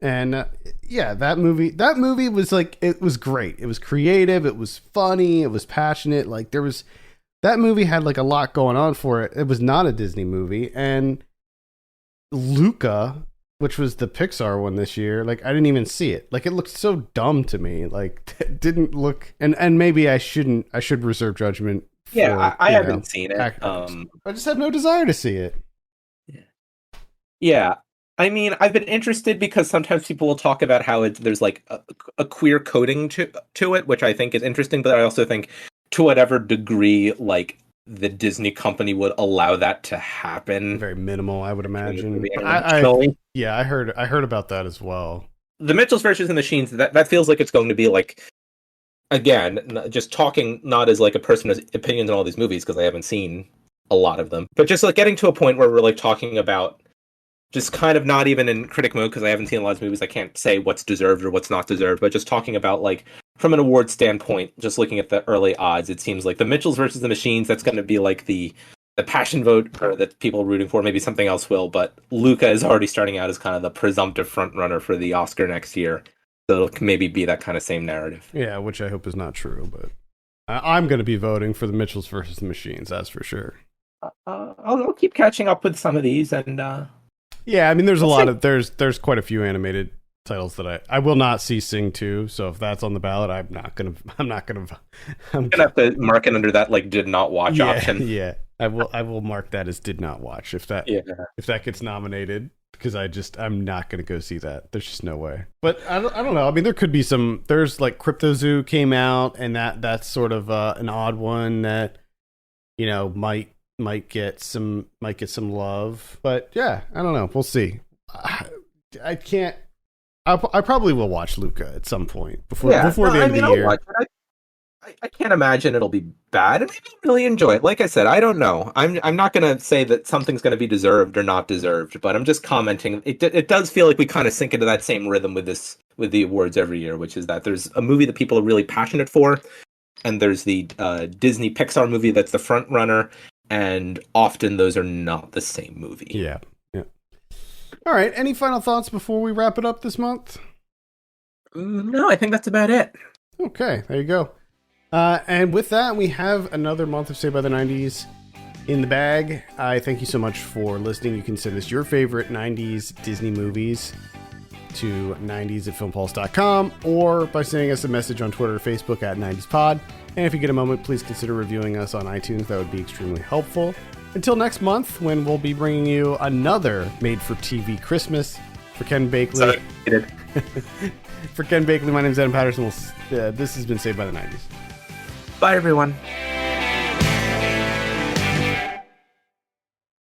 And that movie was like, it was great. It was creative. It was funny. It was passionate. Like that movie had like a lot going on for it. It was not a Disney movie. And Luca, which was the Pixar one this year, like I didn't even see it. Like it looked so dumb to me. Like it didn't look, and maybe I should reserve judgment. I haven't seen it. I just have no desire to see it. Yeah. I mean, I've been interested because sometimes people will talk about how there's like a queer coding to it, which I think is interesting, but I also think to whatever degree, like, the Disney company would allow that to happen. Very minimal, I would imagine. I heard about that as well. The Mitchells versus the Machines, that feels like it's going to be like, again, just talking not as like a person who has opinions on all these movies, because I haven't seen a lot of them, but just like getting to a point where we're like talking about just kind of not even in critic mode, because I haven't seen a lot of movies. I can't say what's deserved or what's not deserved, but just talking about, like, from an award standpoint, just looking at the early odds, it seems like the Mitchells versus the Machines, that's going to be like the passion vote, or that people are rooting for. Maybe something else will, but Luca is already starting out as kind of the presumptive front runner for the Oscar next year. So it'll maybe be that kind of same narrative. Yeah, which I hope is not true, but I'm going to be voting for the Mitchells versus the Machines, that's for sure. I'll keep catching up with some of these, and yeah, I mean, there's a lot of there's quite a few animated titles that I will not see Sing 2. So if that's on the ballot, I'm gonna have to mark it under that like did not watch option. Yeah, I will mark that as did not watch if that gets nominated, because I'm not gonna go see that. There's just no way. But I don't know. I mean, there could be some. There's like Crypto Zoo came out, and that's sort of an odd one that, you know, might get some love, but yeah, I don't know. We'll see. I can't. I probably will watch Luca at some point before the end of the year. I can't imagine it'll be bad, and maybe I'll really enjoy it. Like I said, I don't know. I'm not going to say that something's going to be deserved or not deserved, but I'm just commenting. It does feel like we kind of sink into that same rhythm with the awards every year, which is that there's a movie that people are really passionate for, and there's the Disney Pixar movie that's the front runner. And often those are not the same movie. Yeah. All right. Any final thoughts before we wrap it up this month? No, I think that's about it. Okay, there you go. And with that, we have another month of Saved by the 90s in the bag. I thank you so much for listening. You can send us your favorite 90s Disney movies to 90s@filmpulse.com, or by sending us a message on Twitter or Facebook at 90spod. And if you get a moment, please consider reviewing us on iTunes. That would be extremely helpful. Until next month, when we'll be bringing you another made-for-TV Christmas. For Ken Bakley. For Ken Bakley, my name is Adam Patterson. This has been Saved by the 90s. Bye, everyone.